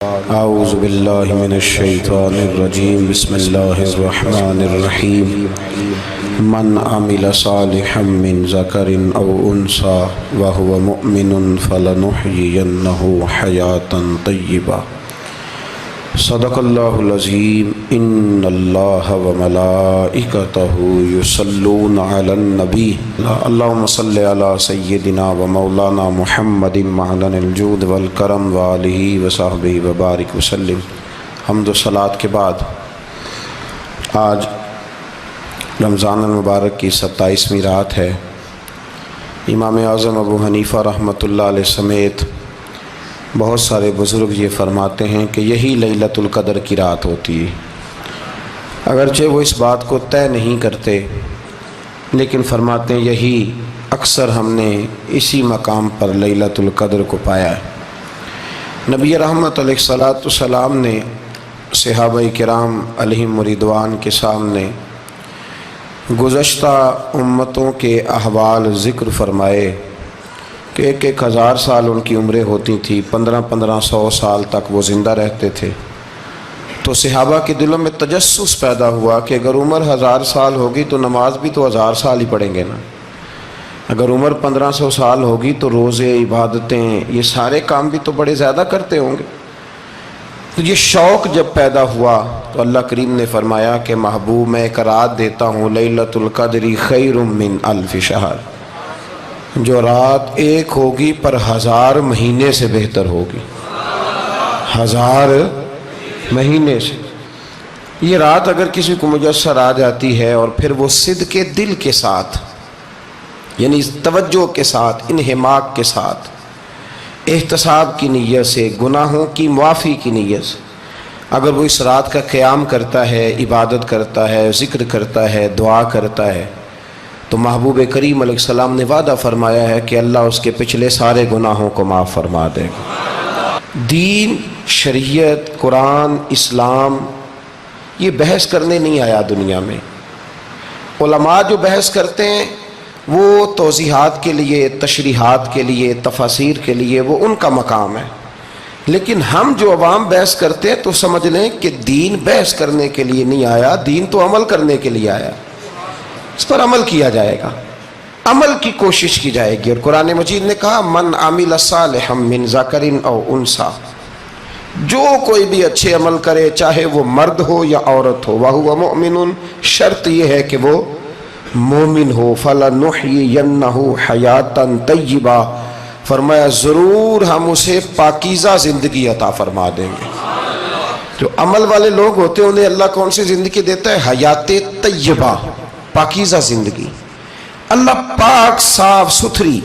اعوذ باللہ من الشیطان الرجیم بسم اللہ الرحمن الرحیم من عمل صالحا من ذکر او انثى وهو مؤمن فلنحیینہ حیاتا طیبہ صدق اللہ العظیم ان اللہ وملائکتہ یصلون علی النبی اللہم صلی علی سیدنا ومولانا محمد معدن الجود والکرم وآلہ وصحبہ وبارک وسلم۔ حمد و صلاۃ کے بعد آج رمضان المبارک کی 27ویں رات ہے۔ امام اعظم ابو حنیفہ رحمۃ اللہ علیہ سمیت بہت سارے بزرگ یہ فرماتے ہیں کہ یہی لیلۃ القدر کی رات ہوتی ہے، اگرچہ وہ اس بات کو طے نہیں کرتے لیکن فرماتے ہیں یہی اکثر ہم نے اسی مقام پر لیلۃ القدر کو پایا ہے۔ نبی رحمت علیہ الصلاۃ والسلام نے صحابہ کرام علیہم رضوان کے سامنے گزشتہ امتوں کے احوال ذکر فرمائے کہ 1000 سال ان کی عمریں ہوتی تھی، 1500 سال تک وہ زندہ رہتے تھے۔ تو صحابہ کے دلوں میں تجسس پیدا ہوا کہ اگر عمر 1000 سال ہوگی تو نماز بھی تو 1000 سال ہی پڑھیں گے نا، اگر عمر 1500 سال ہوگی تو روزے، عبادتیں، یہ سارے کام بھی تو بڑے زیادہ کرتے ہوں گے۔ تو یہ شوق جب پیدا ہوا تو اللہ کریم نے فرمایا کہ محبوب میں ایک رات دیتا ہوں، لیلۃ القدر خیر من الف شہر، جو رات ایک ہوگی پر 1000 مہینے سے بہتر ہوگی، 1000 مہینے سے۔ یہ رات اگر کسی کو میسر آ جاتی ہے اور پھر وہ صدق دل کے ساتھ، یعنی توجہ کے ساتھ، انہماک کے ساتھ، احتساب کی نیت سے، گناہوں کی معافی کی نیت سے اگر وہ اس رات کا قیام کرتا ہے، عبادت کرتا ہے، ذکر کرتا ہے، دعا کرتا ہے، تو محبوب کریم علیہ السلام نے وعدہ فرمایا ہے کہ اللہ اس کے پچھلے سارے گناہوں کو معاف فرما دے گا۔ دین، شریعت، قرآن، اسلام یہ بحث کرنے نہیں آیا دنیا میں۔ علماء جو بحث کرتے ہیں وہ توضیحات کے لیے، تشریحات کے لیے، تفاسیر کے لیے، وہ ان کا مقام ہے، لیکن ہم جو عوام بحث کرتے ہیں تو سمجھ لیں کہ دین بحث کرنے کے لیے نہیں آیا، دین تو عمل کرنے کے لیے آیا، اس پر عمل کیا جائے گا، عمل کی کوشش کی جائے گی۔ اور قرآن مجید نے کہا من عمل صالحا من ذکر او انثی، جو کوئی بھی اچھے عمل کرے چاہے وہ مرد ہو یا عورت ہو، وہو مؤمن، شرط یہ ہے کہ وہ مومن ہو، فلنحیینہ حیاتا طیبہ، فرمایا ضرور ہم اسے پاکیزہ زندگی عطا فرما دیں گے۔ جو عمل والے لوگ ہوتے ہیں انہیں اللہ کون سی زندگی دیتا ہے؟ حیات طیبہ، پاکیزہ زندگی۔ اللہ پاک، صاف ستھری،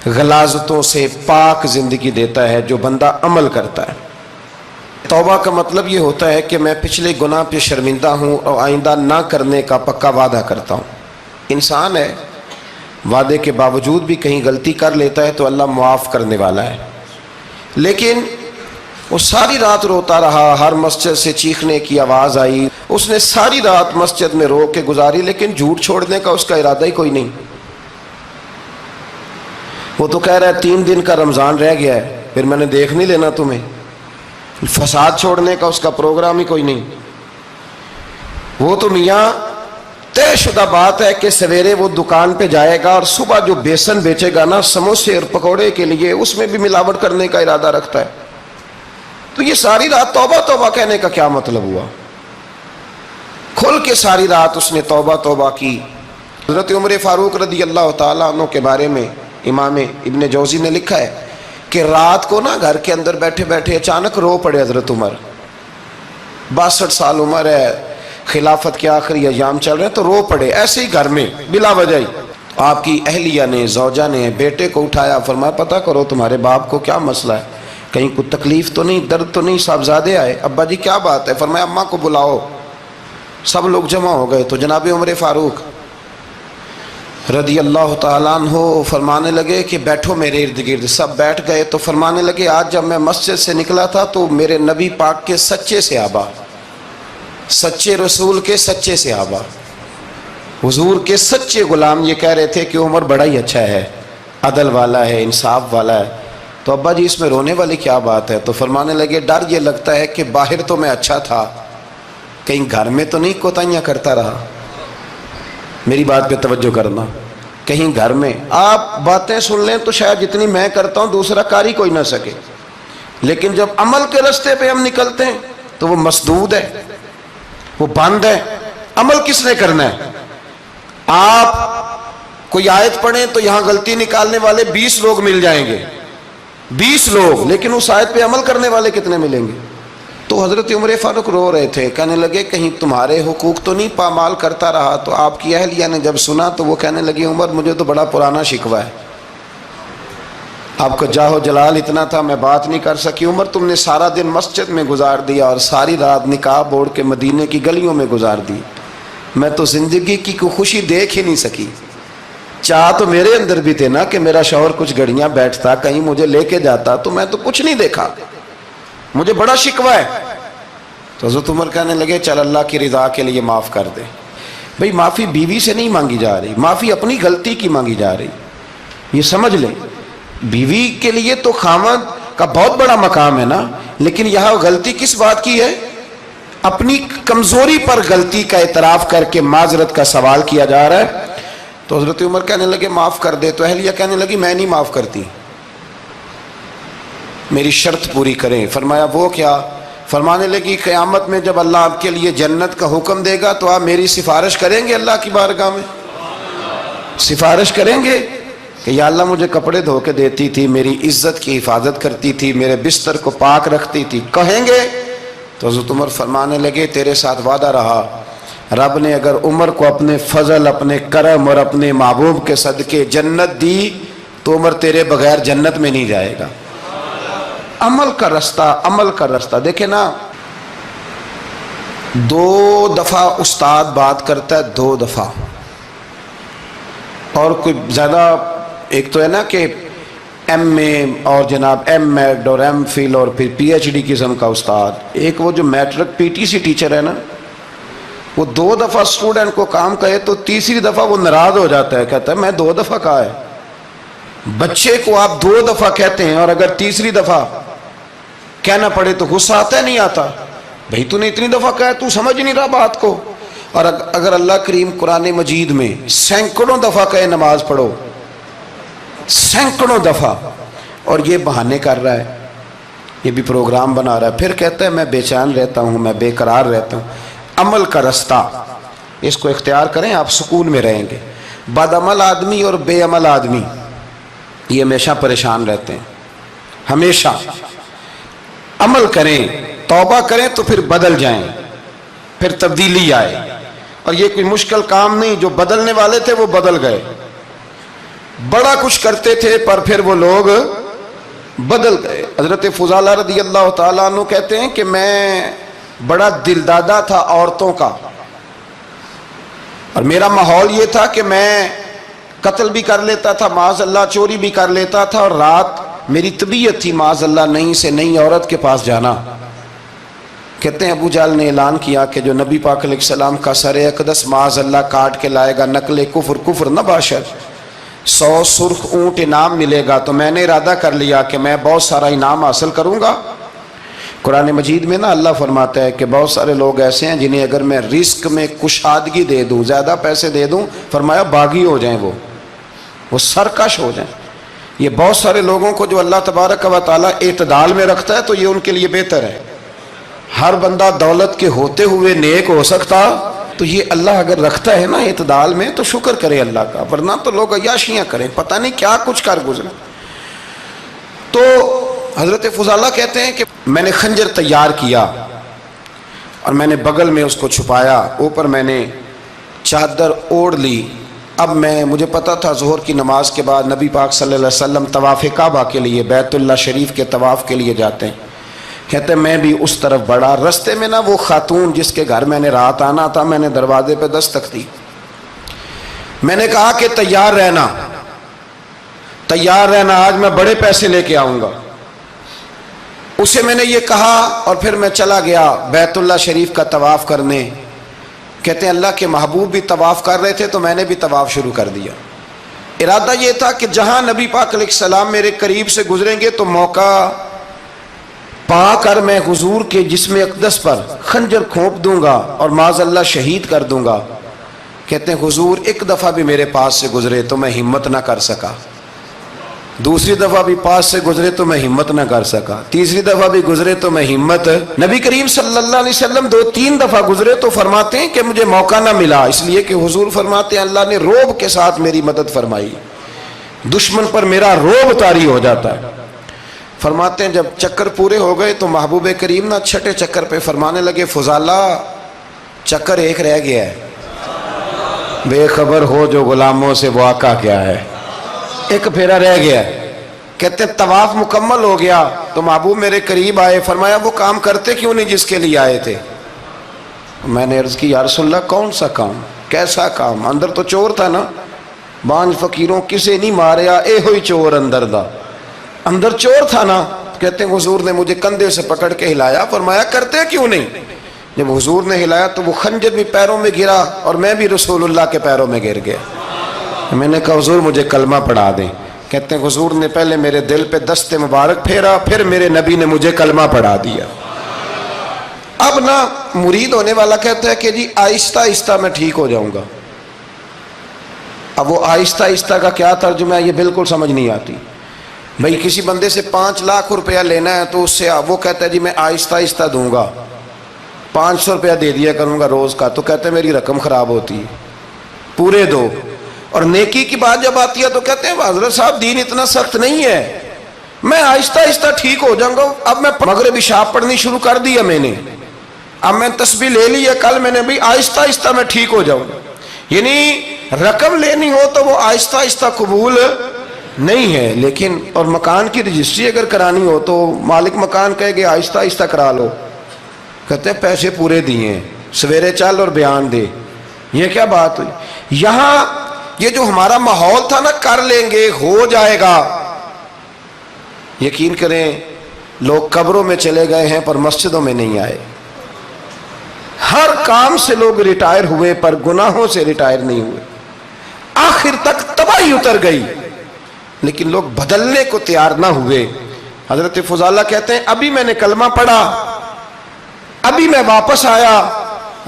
غلاظتوں سے پاک زندگی دیتا ہے جو بندہ عمل کرتا ہے۔ توبہ کا مطلب یہ ہوتا ہے کہ میں پچھلے گناہ پہ شرمندہ ہوں اور آئندہ نہ کرنے کا پکا وعدہ کرتا ہوں۔ انسان ہے، وعدے کے باوجود بھی کہیں غلطی کر لیتا ہے تو اللہ معاف کرنے والا ہے، لیکن وہ ساری رات روتا رہا، ہر مسجد سے چیخنے کی آواز آئی، اس نے ساری رات مسجد میں رو کے گزاری، لیکن جھوٹ چھوڑنے کا اس کا ارادہ ہی کوئی نہیں۔ وہ تو کہہ رہا ہے 3 دن کا رمضان رہ گیا ہے، پھر میں نے دیکھ نہیں لینا تمہیں۔ فساد چھوڑنے کا اس کا پروگرام ہی کوئی نہیں۔ وہ تو میاں طے شدہ بات ہے کہ سویرے وہ دکان پہ جائے گا اور صبح جو بیسن بیچے گا نا سموسے اور پکوڑے کے لیے، اس میں بھی ملاوٹ کرنے کا ارادہ رکھتا ہے۔ تو یہ ساری رات توبہ توبہ کہنے کا کیا مطلب ہوا؟ کھل کے ساری رات اس نے توبہ توبہ کی۔ حضرت عمر فاروق رضی اللہ تعالیٰ عنہ کے بارے میں امام ابن جوزی نے لکھا ہے کہ رات کو نا گھر کے اندر بیٹھے بیٹھے اچانک رو پڑے حضرت عمر، 62 سال عمر ہے، خلافت کے آخری ایام چل رہے ہیں، تو رو پڑے ایسے ہی گھر میں بلا وجہ ہی۔ آپ کی اہلیہ نے، زوجہ نے بیٹے کو اٹھایا، فرمایا پتہ کرو تمہارے باپ کو کیا مسئلہ ہے، کہیں کوئی تکلیف تو نہیں، درد تو نہیں، صاحبزادے آئے؟ ابا جی کیا بات ہے؟ فرمایا اماں کو بلاؤ۔ سب لوگ جمع ہو گئے تو جناب عمر فاروق رضی اللہ تعالیٰ عنہ فرمانے لگے کہ بیٹھو میرے ارد گرد۔ سب بیٹھ گئے تو فرمانے لگے آج جب میں مسجد سے نکلا تھا تو میرے نبی پاک کے سچے صحابہ، سچے رسول کے سچے صحابہ، حضور کے سچے غلام یہ کہہ رہے تھے کہ عمر بڑا ہی اچھا ہے، عدل والا ہے، انصاف والا ہے۔ تو ابا جی اس میں رونے والی کیا بات ہے؟ تو فرمانے لگے ڈر یہ لگتا ہے کہ باہر تو میں اچھا تھا، کہیں گھر میں تو نہیں کوتاہیاں کرتا رہا۔ میری بات پہ توجہ کرنا، کہیں گھر میں آپ باتیں سن لیں تو شاید جتنی میں کرتا ہوں دوسرا کار ہی کوئی نہ سکے، لیکن جب عمل کے راستے پہ ہم نکلتے ہیں تو وہ مسدود ہے، وہ بند ہے۔ عمل کس نے کرنا ہے؟ آپ کوئی آیت پڑھیں تو یہاں غلطی نکالنے والے 20 لوگ مل جائیں گے، 20 لوگ، لیکن اس آیت پہ عمل کرنے والے کتنے ملیں گے؟ تو حضرت عمر فاروق رو رہے تھے، کہنے لگے کہیں تمہارے حقوق تو نہیں پامال کرتا رہا؟ تو آپ کی اہلیہ نے جب سنا تو وہ کہنے لگی عمر مجھے تو بڑا پرانا شکوہ ہے، آپ کا جاہ و جلال اتنا تھا میں بات نہیں کر سکی۔ عمر تم نے سارا دن مسجد میں گزار دیا اور ساری رات نقاب اوڑھ کے مدینے کی گلیوں میں گزار دی، میں تو زندگی کی کوئی خوشی دیکھ ہی نہیں سکی۔ چاہ تو میرے اندر بھی تھے نا کہ میرا شوہر کچھ گھڑیاں بیٹھتا، کہیں مجھے لے کے جاتا، تو میں تو کچھ نہیں دیکھا، مجھے بڑا شکوہ ہے۔ تو حضرت عمر کہنے لگے چل اللہ کی رضا کے لیے معاف کر دے۔ بھئی معافی بیوی سے نہیں مانگی جا رہی، معافی اپنی غلطی کی مانگی جا رہی، یہ سمجھ لیں۔ بیوی کے لیے تو خاوند کا بہت بڑا مقام ہے نا، لیکن یہاں غلطی کس بات کی ہے؟ اپنی کمزوری پر غلطی کا اعتراف کر کے معذرت کا سوال کیا جا رہا ہے۔ تو حضرت عمر کہنے لگے معاف کر دے، تو اہلیہ کہنے لگی میں نہیں معاف کرتی، میری شرط پوری کریں۔ فرمایا وہ کیا؟ فرمانے لگی قیامت میں جب اللہ آپ کے لیے جنت کا حکم دے گا تو آپ میری سفارش کریں گے اللہ کی بارگاہ میں؟ سفارش کریں گے کہ یا اللہ مجھے کپڑے دھو کے دیتی تھی، میری عزت کی حفاظت کرتی تھی، میرے بستر کو پاک رکھتی تھی، کہیں گے؟ تو حضرت عمر فرمانے لگے تیرے ساتھ وعدہ رہا، رب نے اگر عمر کو اپنے فضل، اپنے کرم اور اپنے محبوب کے صدقے جنت دی تو عمر تیرے بغیر جنت میں نہیں جائے گا۔ عمل کا رستہ، عمل کا رستہ دیکھیں نا، 2 دفعہ استاد بات کرتا ہے، 2 دفعہ، اور کوئی زیادہ، ایک تو ہے نا کہ ایم اے اور جناب ایم ایڈ اور ایم فل اور پھر پی ایچ ڈی قسم کا استاد، ایک وہ جو matric P T C teacher ہے نا، وہ 2 دفعہ اسٹوڈنٹ کو کام کہے تو تیسری دفعہ وہ ناراض ہو جاتا ہے، کہتا ہے میں 2 دفعہ کہا ہے۔ بچے کو آپ 2 دفعہ کہتے ہیں اور اگر تیسری دفعہ کہنا پڑے تو غصہ آتا ہے نہیں آتا؟ بھئی تو نے اتنی دفعہ کہا ہے، تو سمجھ نہیں رہا بات کو۔ اور اگر اللہ کریم قرآن مجید میں سینکڑوں دفعہ کہے نماز پڑھو، سینکڑوں دفعہ، اور یہ بہانے کر رہا ہے، یہ بھی پروگرام بنا رہا ہے، پھر کہتا ہے میں بے چین رہتا ہوں، میں بے قرار رہتا ہوں۔ عمل کا رستہ اس کو اختیار کریں، آپ سکون میں رہیں گے۔ بد عمل آدمی اور بے عمل آدمی یہ ہمیشہ پریشان رہتے ہیں، ہمیشہ۔ عمل کریں، توبہ کریں تو پھر بدل جائیں، پھر تبدیلی آئے، اور یہ کوئی مشکل کام نہیں، جو بدلنے والے تھے وہ بدل گئے، بڑا کچھ کرتے تھے پر پھر وہ لوگ بدل گئے۔ حضرت فضالہ رضی اللہ تعالیٰ عنہ کہتے ہیں کہ میں بڑا دلدادہ تھا عورتوں کا، اور میرا ماحول یہ تھا کہ میں قتل بھی کر لیتا تھا، معاذ اللہ چوری بھی کر لیتا تھا، اور رات میری طبیعت تھی معاذ اللہ نئی سے نئی عورت کے پاس جانا۔ کہتے ہیں ابو جہل نے اعلان کیا کہ جو نبی پاک علیہ السلام کا سر اقدس معاذ اللہ کاٹ کے لائے گا، نقل کفر کفر نہ باشد، 100 سرخ اونٹ انعام ملے گا۔ تو میں نے ارادہ کر لیا کہ میں بہت سارا انعام حاصل کروں گا۔ قرآن مجید میں نا اللہ فرماتا ہے کہ بہت سارے لوگ ایسے ہیں جنہیں اگر میں رزق میں کشادگی دے دوں، زیادہ پیسے دے دوں، فرمایا باغی ہو جائیں، وہ سرکش ہو جائیں۔ یہ بہت سارے لوگوں کو جو اللہ تبارک و تعالیٰ اعتدال میں رکھتا ہے تو یہ ان کے لیے بہتر ہے۔ ہر بندہ دولت کے ہوتے ہوئے نیک ہو سکتا، تو یہ اللہ اگر رکھتا ہے نا اعتدال میں تو شکر کرے اللہ کا، ورنہ تو لوگ عیاشیاں کریں، پتہ نہیں کیا کچھ کر گزرے۔ تو حضرت فضالہ کہتے ہیں کہ میں نے خنجر تیار کیا اور میں نے بغل میں اس کو چھپایا، اوپر میں نے چادر اوڑھ لی۔ اب مجھے پتا تھا ظہر کی نماز کے بعد نبی پاک صلی اللہ علیہ وسلم طواف کعبہ کے لیے، بیت اللہ شریف کے طواف کے لیے جاتے ہیں۔ کہتے ہیں میں بھی اس طرف بڑھا، رستے میں نا وہ خاتون جس کے گھر میں نے رات آنا تھا، میں نے دروازے پہ دستک دی، میں نے کہا کہ تیار رہنا، تیار رہنا، آج میں بڑے پیسے لے کے آؤں گا۔ اسے میں نے یہ کہا اور پھر میں چلا گیا بیت اللہ شریف کا طواف کرنے۔ کہتے ہیں اللہ کے محبوب بھی طواف کر رہے تھے تو میں نے بھی طواف شروع کر دیا۔ ارادہ یہ تھا کہ جہاں نبی پاک علیہ السلام میرے قریب سے گزریں گے تو موقع پا کر میں حضور کے جسم اقدس پر خنجر کھونپ دوں گا اور معاذ اللہ شہید کر دوں گا۔ کہتے ہیں حضور ایک دفعہ بھی میرے پاس سے گزرے تو میں ہمت نہ کر سکا، دوسری دفعہ بھی پاس سے گزرے تو میں ہمت نہ کر سکا، تیسری دفعہ بھی گزرے تو میں ہمت، نبی کریم صلی اللہ علیہ وسلم 2-3 دفعہ گزرے تو فرماتے ہیں کہ مجھے موقع نہ ملا، اس لیے کہ حضور فرماتے ہیں اللہ نے روب کے ساتھ میری مدد فرمائی، دشمن پر میرا روب طاری ہو جاتا ہے۔ فرماتے ہیں جب چکر پورے ہو گئے تو محبوب کریم نہ چھٹے چکر پہ فرمانے لگے فضالہ چکر ایک رہ گیا ہے، بے خبر ہو جو غلاموں سے وہ آقا کیا ہے، ایک پھیرا رہ گیا ہے۔ کہتے ہیں طواف مکمل ہو گیا تو محبوب میرے قریب آئے، فرمایا وہ کام کرتے کیوں نہیں جس کے لیے آئے تھے؟ میں نے عرض کی یا رسول اللہ کون سا کام، کیسا کام؟ اندر تو چور تھا نا، بانج فقیروں کسے نہیں ماریا اے ہوئی چور اندر دا، اندر چور تھا نا۔ کہتے ہیں حضور نے مجھے کندھے سے پکڑ کے ہلایا، فرمایا کرتے کیوں نہیں؟ جب حضور نے ہلایا تو وہ خنجر بھی پیروں میں گرا اور میں بھی رسول اللہ کے پیروں میں گر گیا۔ میں نے کہا حضور مجھے کلمہ پڑھا دیں۔ کہتے ہیں حضور نے پہلے میرے دل پہ دست مبارک پھیرا، پھر میرے نبی نے مجھے کلمہ پڑھا دیا۔ اب نا مرید ہونے والا کہتا ہے کہ جی آہستہ آہستہ میں ٹھیک ہو جاؤں گا۔ اب وہ آہستہ آہستہ کا کیا ترجمہ ہے یہ بالکل سمجھ نہیں آتی۔ بھئی کسی بندے سے 5 لاکھ روپیہ لینا ہے تو اس سے وہ کہتا ہے جی میں آہستہ آہستہ دوں گا، 500 روپیہ دے دیا کروں گا روز کا، تو کہتے ہیں میری رقم خراب ہوتی ہے، پورے دو۔ اور نیکی کی بات جب آتی ہے تو کہتے ہیں حضرت صاحب دین اتنا سخت نہیں ہے، میں آہستہ آہستہ ٹھیک ہو جاؤں گا۔ اب میں مغرب عشاء پڑھنی شروع کر دیا میں نے، اب میں تسبیح لے لی ہے، کل میں نے بھی آہستہ آہستہ میں ٹھیک ہو جاؤں گا۔ یعنی رقم لینی ہو تو وہ آہستہ آہستہ قبول نہیں ہے، لیکن اور مکان کی رجسٹری اگر کرانی ہو تو مالک مکان کہے گے آہستہ آہستہ کرا لو، کہتے ہیں پیسے پورے دیے، سویرے چل اور بیان دے۔ یہ کیا بات ہوئی؟ یہاں یہ جو ہمارا ماحول تھا نا کر لیں گے ہو جائے گا، یقین کریں لوگ قبروں میں چلے گئے ہیں پر مسجدوں میں نہیں آئے، ہر کام سے لوگ ریٹائر ہوئے پر گناہوں سے ریٹائر نہیں ہوئے، آخر تک تباہی اتر گئی لیکن لوگ بدلنے کو تیار نہ ہوئے۔ حضرت فضالہ کہتے ہیں ابھی میں نے کلمہ پڑھا، ابھی میں واپس آیا،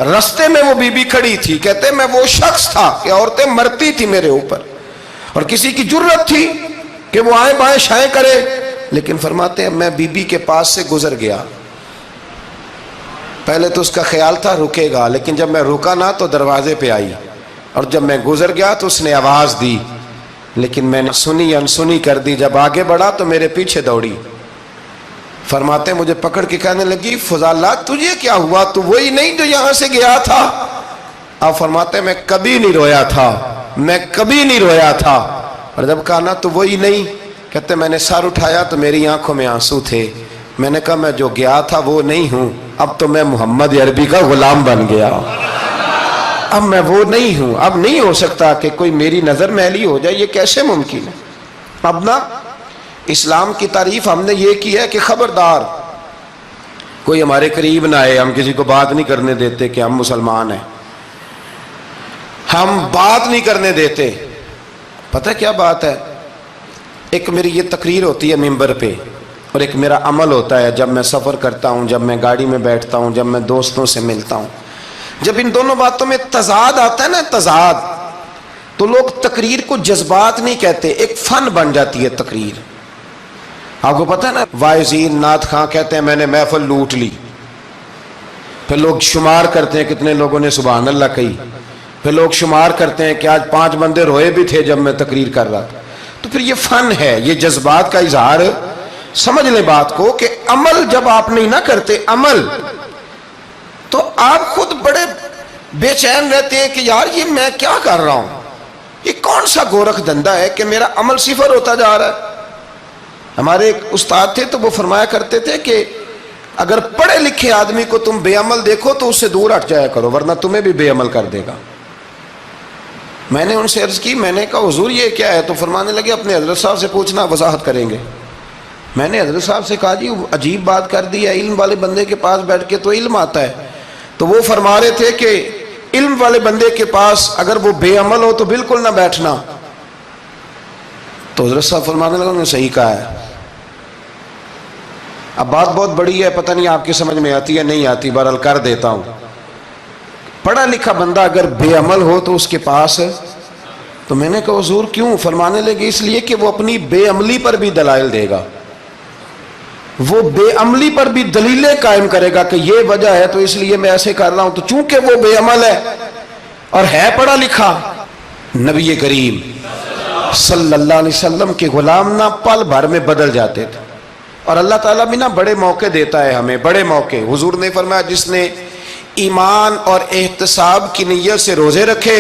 رستے میں وہ بی بی کھڑی تھی، کہتے ہیں میں وہ شخص تھا کہ عورتیں مرتی تھی میرے اوپر اور کسی کی جرت تھی کہ وہ آئیں بائیں شائیں کرے، لیکن فرماتے ہیں میں بی بی کے پاس سے گزر گیا، پہلے تو اس کا خیال تھا رکے گا، لیکن جب میں رکا نہ تو دروازے پہ آئی، اور جب میں گزر گیا تو اس نے آواز دی، لیکن میں نے سنی انسنی کر دی، جب آگے بڑھا تو میرے پیچھے دوڑی۔ فرماتے ہیں مجھے پکڑ کے کہنے لگی فضالہ تجھے کیا ہوا، تو وہی نہیں جو یہاں سے گیا تھا؟ آپ فرماتے ہیں میں کبھی نہیں رویا تھا، میں کبھی نہیں رویا تھا، اور جب کہا نا تو وہی نہیں، کہتے میں نے سر اٹھایا تو میری آنکھوں میں آنسو تھے، میں نے کہا میں جو گیا تھا وہ نہیں ہوں، اب تو میں محمد عربی کا غلام بن گیا، اب میں وہ نہیں ہوں، اب نہیں ہو سکتا کہ کوئی میری نظر میلی ہو جائے، یہ کیسے ممکن ہے؟ اب نا اسلام کی تعریف ہم نے یہ کی ہے کہ خبردار کوئی ہمارے قریب نہ آئے، ہم کسی کو بات نہیں کرنے دیتے کہ ہم مسلمان ہیں، ہم بات نہیں کرنے دیتے۔ پتہ کیا بات ہے، ایک میری یہ تقریر ہوتی ہے ممبر پہ اور ایک میرا عمل ہوتا ہے جب میں سفر کرتا ہوں، جب میں گاڑی میں بیٹھتا ہوں، جب میں دوستوں سے ملتا ہوں، جب ان دونوں باتوں میں تضاد آتا ہے نا، تضاد، تو لوگ تقریر کو جذبات نہیں کہتے، ایک فن بن جاتی ہے تقریر۔ آپ کو پتہ ہے نا وائزین نعت خواں کہتے ہیں میں نے محفل لوٹ لی، پھر لوگ شمار کرتے ہیں کتنے لوگوں نے سبحان اللہ کہی، پھر لوگ شمار کرتے ہیں کہ آج 5 بندے روئے بھی تھے جب میں تقریر کر رہا تھا۔ تو پھر یہ فن ہے، یہ جذبات کا اظہار، سمجھ لیں بات کو کہ عمل جب آپ نہیں نہ کرتے عمل، تو آپ خود بڑے بے چین رہتے ہیں کہ یار یہ میں کیا کر رہا ہوں، یہ کون سا گورکھ دھندا ہے کہ میرا عمل صفر ہوتا جا رہا ہے۔ ہمارے ایک استاد تھے تو وہ فرمایا کرتے تھے کہ اگر پڑھے لکھے آدمی کو تم بے عمل دیکھو تو اس سے دور ہٹ جایا کرو ورنہ تمہیں بھی بے عمل کر دے گا۔ میں نے ان سے عرض کی، میں نے کہا حضور یہ کیا ہے؟ تو فرمانے لگے اپنے حضرت صاحب سے پوچھنا، وضاحت کریں گے۔ میں نے حضرت صاحب سے کہا جی عجیب بات کر دی ہے، علم والے بندے کے پاس بیٹھ کے تو علم آتا ہے، تو وہ فرما رہے تھے کہ علم والے بندے کے پاس اگر وہ بے عمل ہو تو بالکل نہ بیٹھنا، تو حضرت صاحب فرمانے لگا انہوں نے صحیح کہا ہے. اب بات بہت بڑی ہے، پتہ نہیں آپ کی سمجھ میں آتی ہے نہیں آتی، بہرحال کر دیتا ہوں. پڑھا لکھا بندہ اگر بے عمل ہو تو اس کے پاس، تو میں نے کہا حضور کیوں؟ فرمانے لگے اس لیے کہ وہ اپنی بے عملی پر بھی دلائل دے گا، وہ بے عملی پر بھی دلیلیں قائم کرے گا کہ یہ وجہ ہے تو اس لیے میں ایسے کر رہا ہوں. تو چونکہ وہ بے عمل ہے اور ہے پڑھا لکھا، نبی کریم صلی اللہ علیہ وسلم کے غلام نہ پل بھر میں بدل جاتے تھے. اور اللہ تعالیٰ بھی نہ بڑے موقع دیتا ہے ہمیں، بڑے موقع. حضور نے فرمایا جس نے ایمان اور احتساب کی نیت سے روزے رکھے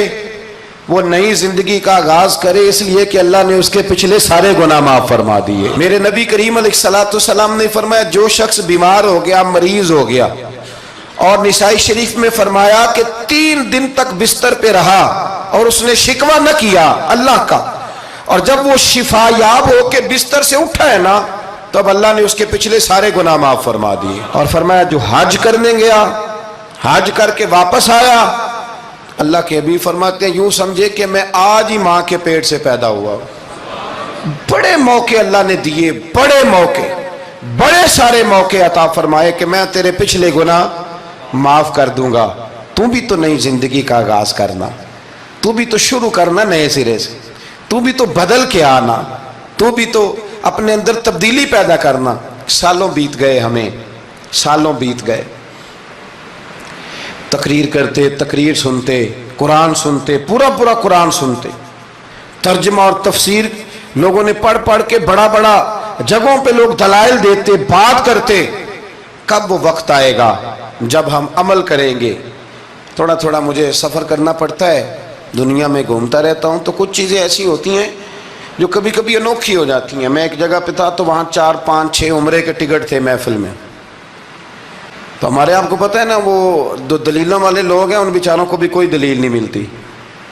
وہ نئی زندگی کا آغاز کرے، اس لیے کہ اللہ نے اس کے پچھلے سارے گناہ معاف فرما دیے. میرے نبی کریم علیہ الصلوۃ والسلام نے فرمایا جو شخص بیمار ہو گیا، مریض ہو گیا، اور نسائی شریف میں فرمایا کہ 3 دن تک بستر پہ رہا اور اس نے شکوہ نہ کیا اللہ کا، اور جب وہ شفا یاب ہو کے بستر سے اٹھا ہے نا، تب اللہ نے اس کے پچھلے سارے گناہ معاف فرما دیے. اور فرمایا جو حج کرنے گیا، حج کر کے واپس آیا، اللہ کے حبیب فرماتے ہیں یوں سمجھے کہ میں آج ہی ماں کے پیٹ سے پیدا ہوا. بڑے موقع اللہ نے دیے، بڑے موقع، بڑے سارے موقع عطا فرمائے کہ میں تیرے پچھلے گناہ معاف کر دوں گا. تو بھی تو نئی زندگی کا آغاز کرنا، تو بھی تو شروع کرنا نئے سرے سے، تو بھی تو بدل کے آنا، تو بھی تو اپنے اندر تبدیلی پیدا کرنا. سالوں بیت گئے، ہمیں سالوں بیت گئے، تقریر کرتے، تقریر سنتے، قرآن سنتے، پورا پورا قرآن سنتے، ترجمہ اور تفسیر لوگوں نے پڑھ پڑھ کے بڑا بڑا جگہوں پہ لوگ دلائل دیتے، بات کرتے. کب وہ وقت آئے گا جب ہم عمل کریں گے؟ تھوڑا تھوڑا مجھے سفر کرنا پڑتا ہے، دنیا میں گھومتا رہتا ہوں، تو کچھ چیزیں ایسی ہوتی ہیں جو کبھی کبھی انوکھی ہو جاتی ہیں. میں ایک جگہ پہ تھا تو وہاں 4 5 6 عمرے کے ٹکٹ تھے محفل میں. تو ہمارے آپ کو پتہ ہے نا وہ جو دلیلوں والے لوگ ہیں ان بیچاروں کو بھی کوئی دلیل نہیں ملتی.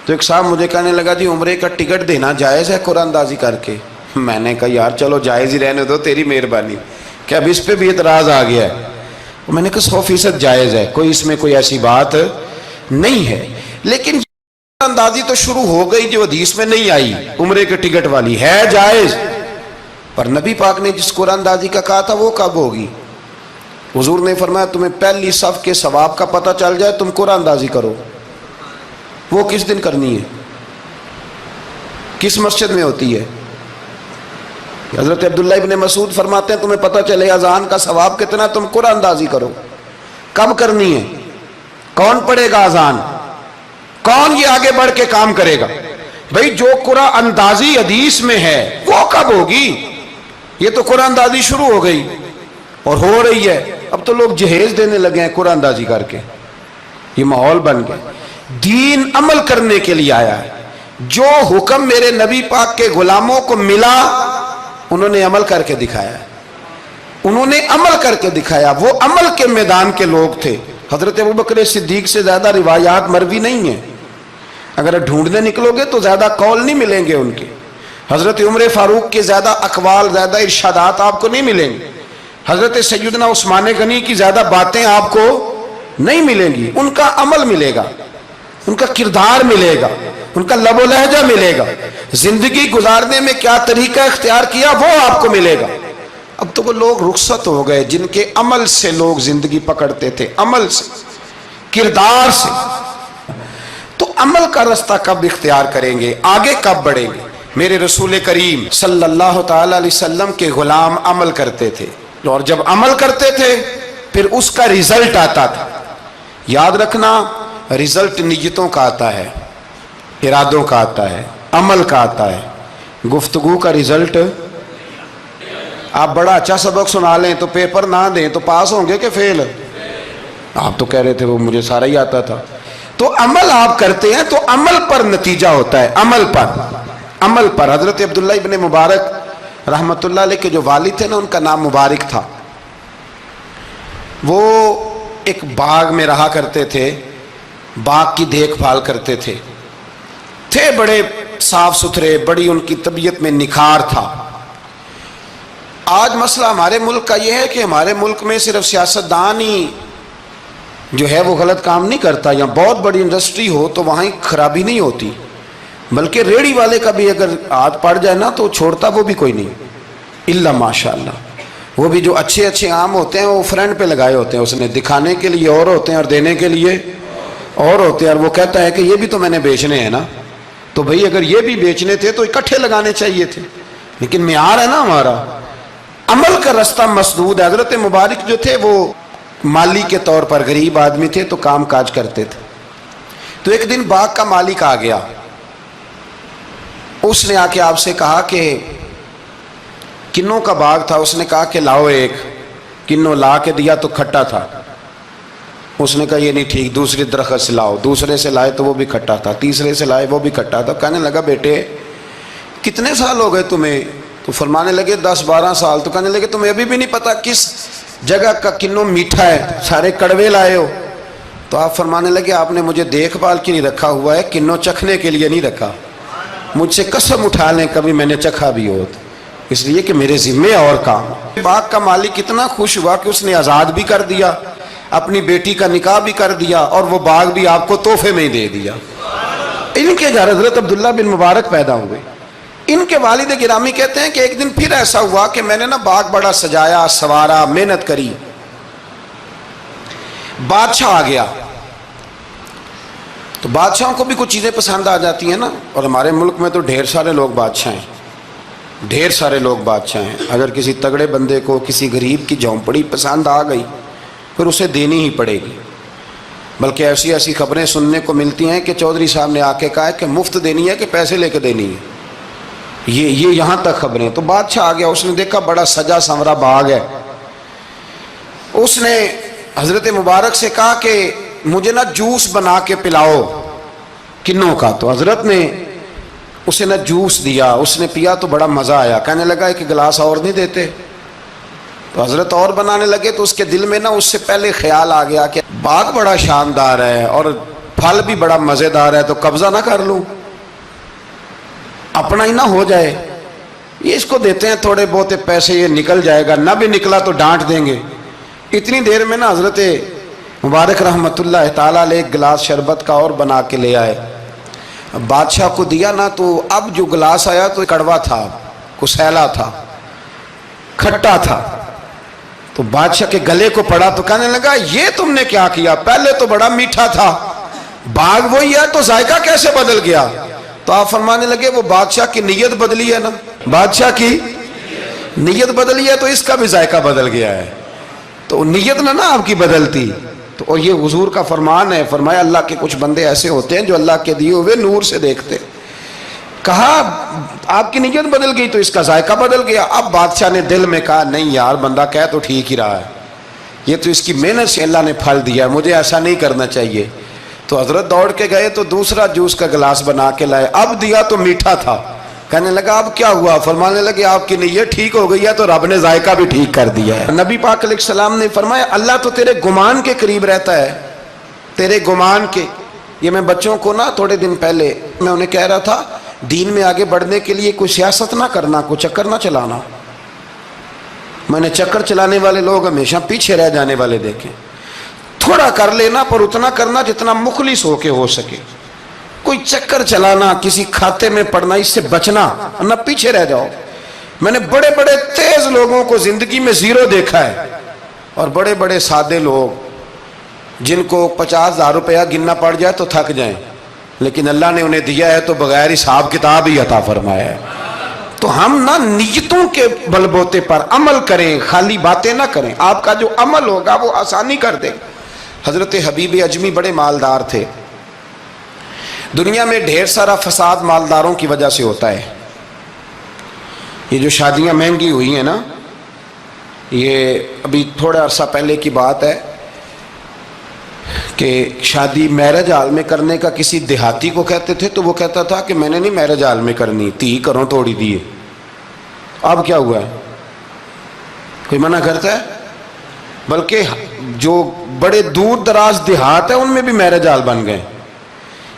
تو ایک صاحب مجھے کہنے لگا جی عمرے کا ٹکٹ دینا جائز ہے قرآن اندازی کر کے؟ میں نے کہا یار چلو جائز ہی رہنے دو، تیری مہربانی، کہ اب اس پہ بھی اعتراض آ گیا ہے. میں نے کہا 100% جائز ہے، کوئی اس میں کوئی ایسی بات نہیں ہے. لیکن اندازی تو شروع ہو گئی جو حدیث میں نہیں آئی، عمرے کے ٹکٹ والی ہے جائز، پر نبی پاک نے جس قرآن اندازی کا کہا تھا وہ کب ہوگی؟ حضور نے فرمایا تمہیں پہلی صف کے ثواب کا پتہ چل جائے تم قرآن اندازی کرو. وہ کس دن کرنی ہے؟ کس مسجد میں ہوتی ہے؟ حضرت عبداللہ ابن مسعود فرماتے ہیں تمہیں پتہ چلے اذان کا ثواب کتنا، تم قرآن اندازی کرو. کب کرنی ہے؟ کون پڑھے گا اذان؟ کون یہ آگے بڑھ کے کام کرے گا؟ بھئی جو قرآن اندازی حدیث میں ہے وہ کب ہوگی؟ یہ تو قرآن اندازی شروع ہو گئی اور ہو رہی ہے. اب تو لوگ جہیز دینے لگے ہیں قرآن اندازی کر کے، یہ ماحول بن گیا. دین عمل کرنے کے لیے آیا ہے. جو حکم میرے نبی پاک کے غلاموں کو ملا انہوں نے عمل کر کے دکھایا ہے، انہوں نے عمل کر کے دکھایا. وہ عمل کے میدان کے لوگ تھے. حضرت ابوبکر صدیق سے زیادہ روایات مروی نہیں ہیں، اگر ڈھونڈنے نکلو گے تو زیادہ قول نہیں ملیں گے ان کے. حضرت عمر فاروق کے زیادہ اقوال، زیادہ ارشادات آپ کو نہیں ملیں گے. حضرت سیدنا عثمان غنی کی زیادہ باتیں آپ کو نہیں ملیں گی. ان کا عمل ملے گا، ان کا کردار ملے گا، ان کا لب و لہجہ ملے گا، زندگی گزارنے میں کیا طریقہ اختیار کیا وہ آپ کو ملے گا. اب تو وہ لوگ رخصت ہو گئے جن کے عمل سے لوگ زندگی پکڑتے تھے، عمل سے، کردار سے. تو عمل کا رستہ کب اختیار کریں گے؟ آگے کب بڑھیں گے؟ میرے رسول کریم صلی اللہ تعالی علیہ وسلم کے غلام عمل کرتے تھے، اور جب عمل کرتے تھے پھر اس کا رزلٹ آتا تھا. یاد رکھنا رزلٹ نیتوں کا آتا ہے، ارادوں کا آتا ہے، عمل کا آتا ہے. گفتگو کا رزلٹ، آپ بڑا اچھا سبق سنا لیں تو پیپر نہ دیں تو پاس ہوں گے کہ فیل؟ آپ تو کہہ رہے تھے وہ مجھے سارا ہی آتا تھا. تو عمل آپ کرتے ہیں تو عمل پر نتیجہ ہوتا ہے، عمل پر، عمل پر. حضرت عبداللہ ابن مبارک رحمت اللہ علیہ کے جو والد تھے نا ان کا نام مبارک تھا. وہ ایک باغ میں رہا کرتے تھے، باغ کی دیکھ بھال کرتے تھے بڑے صاف ستھرے، بڑی ان کی طبیعت میں نکھار تھا. آج مسئلہ ہمارے ملک کا یہ ہے کہ ہمارے ملک میں صرف سیاستدان ہی جو ہے وہ غلط کام نہیں کرتا. یا بہت بڑی انڈسٹری ہو تو وہاں ہی خرابی نہیں ہوتی، بلکہ ریڑھی والے کا بھی اگر ہاتھ پڑ جائے نا تو چھوڑتا وہ بھی کوئی نہیں، الا ماشاء اللہ۔ وہ بھی جو اچھے اچھے آم ہوتے ہیں وہ فرنٹ پہ لگائے ہوتے ہیں، اس نے دکھانے کے لیے اور ہوتے ہیں اور دینے کے لیے اور ہوتے ہیں، اور وہ کہتا ہے کہ یہ بھی تو میں نے بیچنے ہیں نا، تو بھئی اگر یہ بھی بیچنے تھے تو اکٹھے لگانے چاہیے تھے، لیکن معیار ہے نا ہمارا، عمل کا رستہ مسدود ہے۔ حضرت مبارک جو تھے وہ مالی کے طور پر غریب آدمی تھے تو کام کاج کرتے تھے۔ تو ایک دن باغ کا مالک آ گیا، اس نے آ کے آپ سے کہا کہ کنوں کا باغ تھا، اس نے کہا کہ لاؤ ایک، کنوں لا کے دیا تو کھٹا تھا، اس نے کہا یہ نہیں ٹھیک، دوسری درخت سے لاؤ، دوسرے سے لائے تو وہ بھی کھٹا تھا، تیسرے سے لائے وہ بھی کھٹا تھا۔ کہنے لگا بیٹے کتنے سال ہو گئے تمہیں؟ تو فرمانے لگے 10-12 سال۔ تو کہنے لگے تمہیں ابھی بھی نہیں پتا کس جگہ کا کنوں میٹھا ہے، سارے کڑوے لائے ہو؟ تو آپ فرمانے لگے آپ نے مجھے دیکھ بھال کے نہیں رکھا ہوا ہے، کنوں چکھنے کے لیے نہیں رکھا، مجھ سے قسم اٹھا لیں کبھی میں نے چکھا بھی ہو، اس لیے کہ میرے ذمے اور کام۔ باغ کا مالک اتنا خوش ہوا کہ اس نے آزاد بھی کر دیا، اپنی بیٹی کا نکاح بھی کر دیا، اور وہ باغ بھی آپ کو تحفے میں ہی دے دیا۔ ان کے گھر حضرت عبداللہ بن مبارک پیدا ہوئے۔ ان کے والد گرامی کہتے ہیں کہ ایک دن پھر ایسا ہوا کہ میں نے نا باغ بڑا سجایا سوارا، محنت کری، بادشاہ آ گیا۔ تو بادشاہوں کو بھی کچھ چیزیں پسند آ جاتی ہیں نا، اور ہمارے ملک میں تو ڈھیر سارے لوگ بادشاہ ہیں، ڈھیر سارے لوگ بادشاہ ہیں۔ اگر کسی تگڑے بندے کو کسی غریب کی جھونپڑی پسند آ گئی پھر اسے دینی ہی پڑے گی، بلکہ ایسی ایسی خبریں سننے کو ملتی ہیں کہ چودھری صاحب نے آ کے کہا ہے کہ مفت دینی ہے کہ پیسے لے کے دینی ہے، یہ یہاں تک خبریں۔ تو بادشاہ آ گیا، اس نے دیکھا بڑا سجا سنورا باغ ہے، اس نے حضرت مبارک سے کہا کہ مجھے نا جوس بنا کے پلاؤ کنوں کا۔ تو حضرت نے اسے نا جوس دیا، اس نے پیا تو بڑا مزہ آیا، کہنے لگا ایک گلاس اور نہیں دیتے؟ تو حضرت اور بنانے لگے تو اس کے دل میں نا اس سے پہلے خیال آ گیا کہ باغ بڑا شاندار ہے اور پھل بھی بڑا مزیدار ہے، تو قبضہ نہ کر لوں، اپنا ہی نہ ہو جائے، یہ اس کو دیتے ہیں تھوڑے بہت پیسے، یہ نکل جائے گا، نہ بھی نکلا تو ڈانٹ دیں گے۔ اتنی دیر میں نا حضرت مبارک رحمت اللہ تعالیٰ علیہ ایک گلاس شربت کا اور بنا کے لے آئے، بادشاہ کو دیا نا، تو اب جو گلاس آیا تو کڑوا تھا، کسیلا تھا، کھٹا تھا۔ تو بادشاہ کے گلے کو پڑا تو کہنے لگا یہ تم نے کیا کیا؟ پہلے تو بڑا میٹھا تھا، باغ وہی ہے تو ذائقہ کیسے بدل گیا؟ تو آپ فرمانے لگے وہ بادشاہ کی نیت بدلی ہے نا، بادشاہ کی نیت بدلی ہے تو اس کا بھی ذائقہ بدل گیا ہے، تو نیت نہ آپ کی بدلتی۔ تو اور یہ حضور کا فرمان ہے، فرمایا اللہ کے کچھ بندے ایسے ہوتے ہیں جو اللہ کے دیے ہوئے نور سے دیکھتے۔ کہا آپ کی نیت بدل گئی تو اس کا ذائقہ بدل گیا۔ اب بادشاہ نے دل میں کہا نہیں یار بندہ کہہ تو ٹھیک ہی رہا ہے، یہ تو اس کی محنت سے اللہ نے پھل دیا ہے، مجھے ایسا نہیں کرنا چاہیے۔ تو حضرت دوڑ کے گئے تو دوسرا جوس کا گلاس بنا کے لائے، اب دیا تو میٹھا تھا، کہنے لگا اب کیا ہوا؟ فرمانے لگے آپ کی نیت ٹھیک ہو گئی ہے تو رب نے ذائقہ بھی ٹھیک کر دیا ہے۔ نبی پاک علیہ السلام نے فرمایا اللہ تو تیرے گمان کے قریب رہتا ہے، تیرے گمان کے۔ یہ میں بچوں کو نا تھوڑے دن پہلے میں انہیں کہہ رہا تھا دین میں آگے بڑھنے کے لیے کوئی سیاست نہ کرنا، کوئی چکر نہ چلانا۔ میں نے چکر چلانے والے لوگ ہمیشہ پیچھے رہ جانے والے دیکھے، تھوڑا کر لینا پر اتنا کرنا جتنا مخلص ہو کے ہو سکے، کوئی چکر چلانا، کسی کھاتے میں پڑنا، اس سے بچنا، نہ پیچھے رہ جاؤ۔ میں نے بڑے بڑے تیز لوگوں کو زندگی میں زیرو دیکھا ہے، اور بڑے بڑے سادے لوگ جن کو 50,000 روپیہ گننا پڑ جائے تو تھک جائیں، لیکن اللہ نے انہیں دیا ہے تو بغیر حساب کتاب ہی عطا فرمایا ہے۔ تو ہم نہ نیتوں کے بل بوتے پر عمل کریں، خالی باتیں نہ کریں، آپ کا جو عمل ہوگا وہ آسانی کر دے۔ حضرت حبیب اجمی بڑے مالدار تھے، دنیا میں ڈھیر سارا فساد مالداروں کی وجہ سے ہوتا ہے۔ یہ جو شادیاں مہنگی ہوئی ہیں نا، یہ ابھی تھوڑا عرصہ پہلے کی بات ہے کہ شادی میرج ہال میں کرنے کا کسی دیہاتی کو کہتے تھے تو وہ کہتا تھا کہ میں نے نہیں میرج ہال میں کرنی، تھی کروں توڑی دیے۔ اب کیا ہوا ہے؟ کوئی منع کرتا ہے؟ بلکہ جو بڑے دور دراز دیہات ہیں ان میں بھی میرج ہال بن گئے۔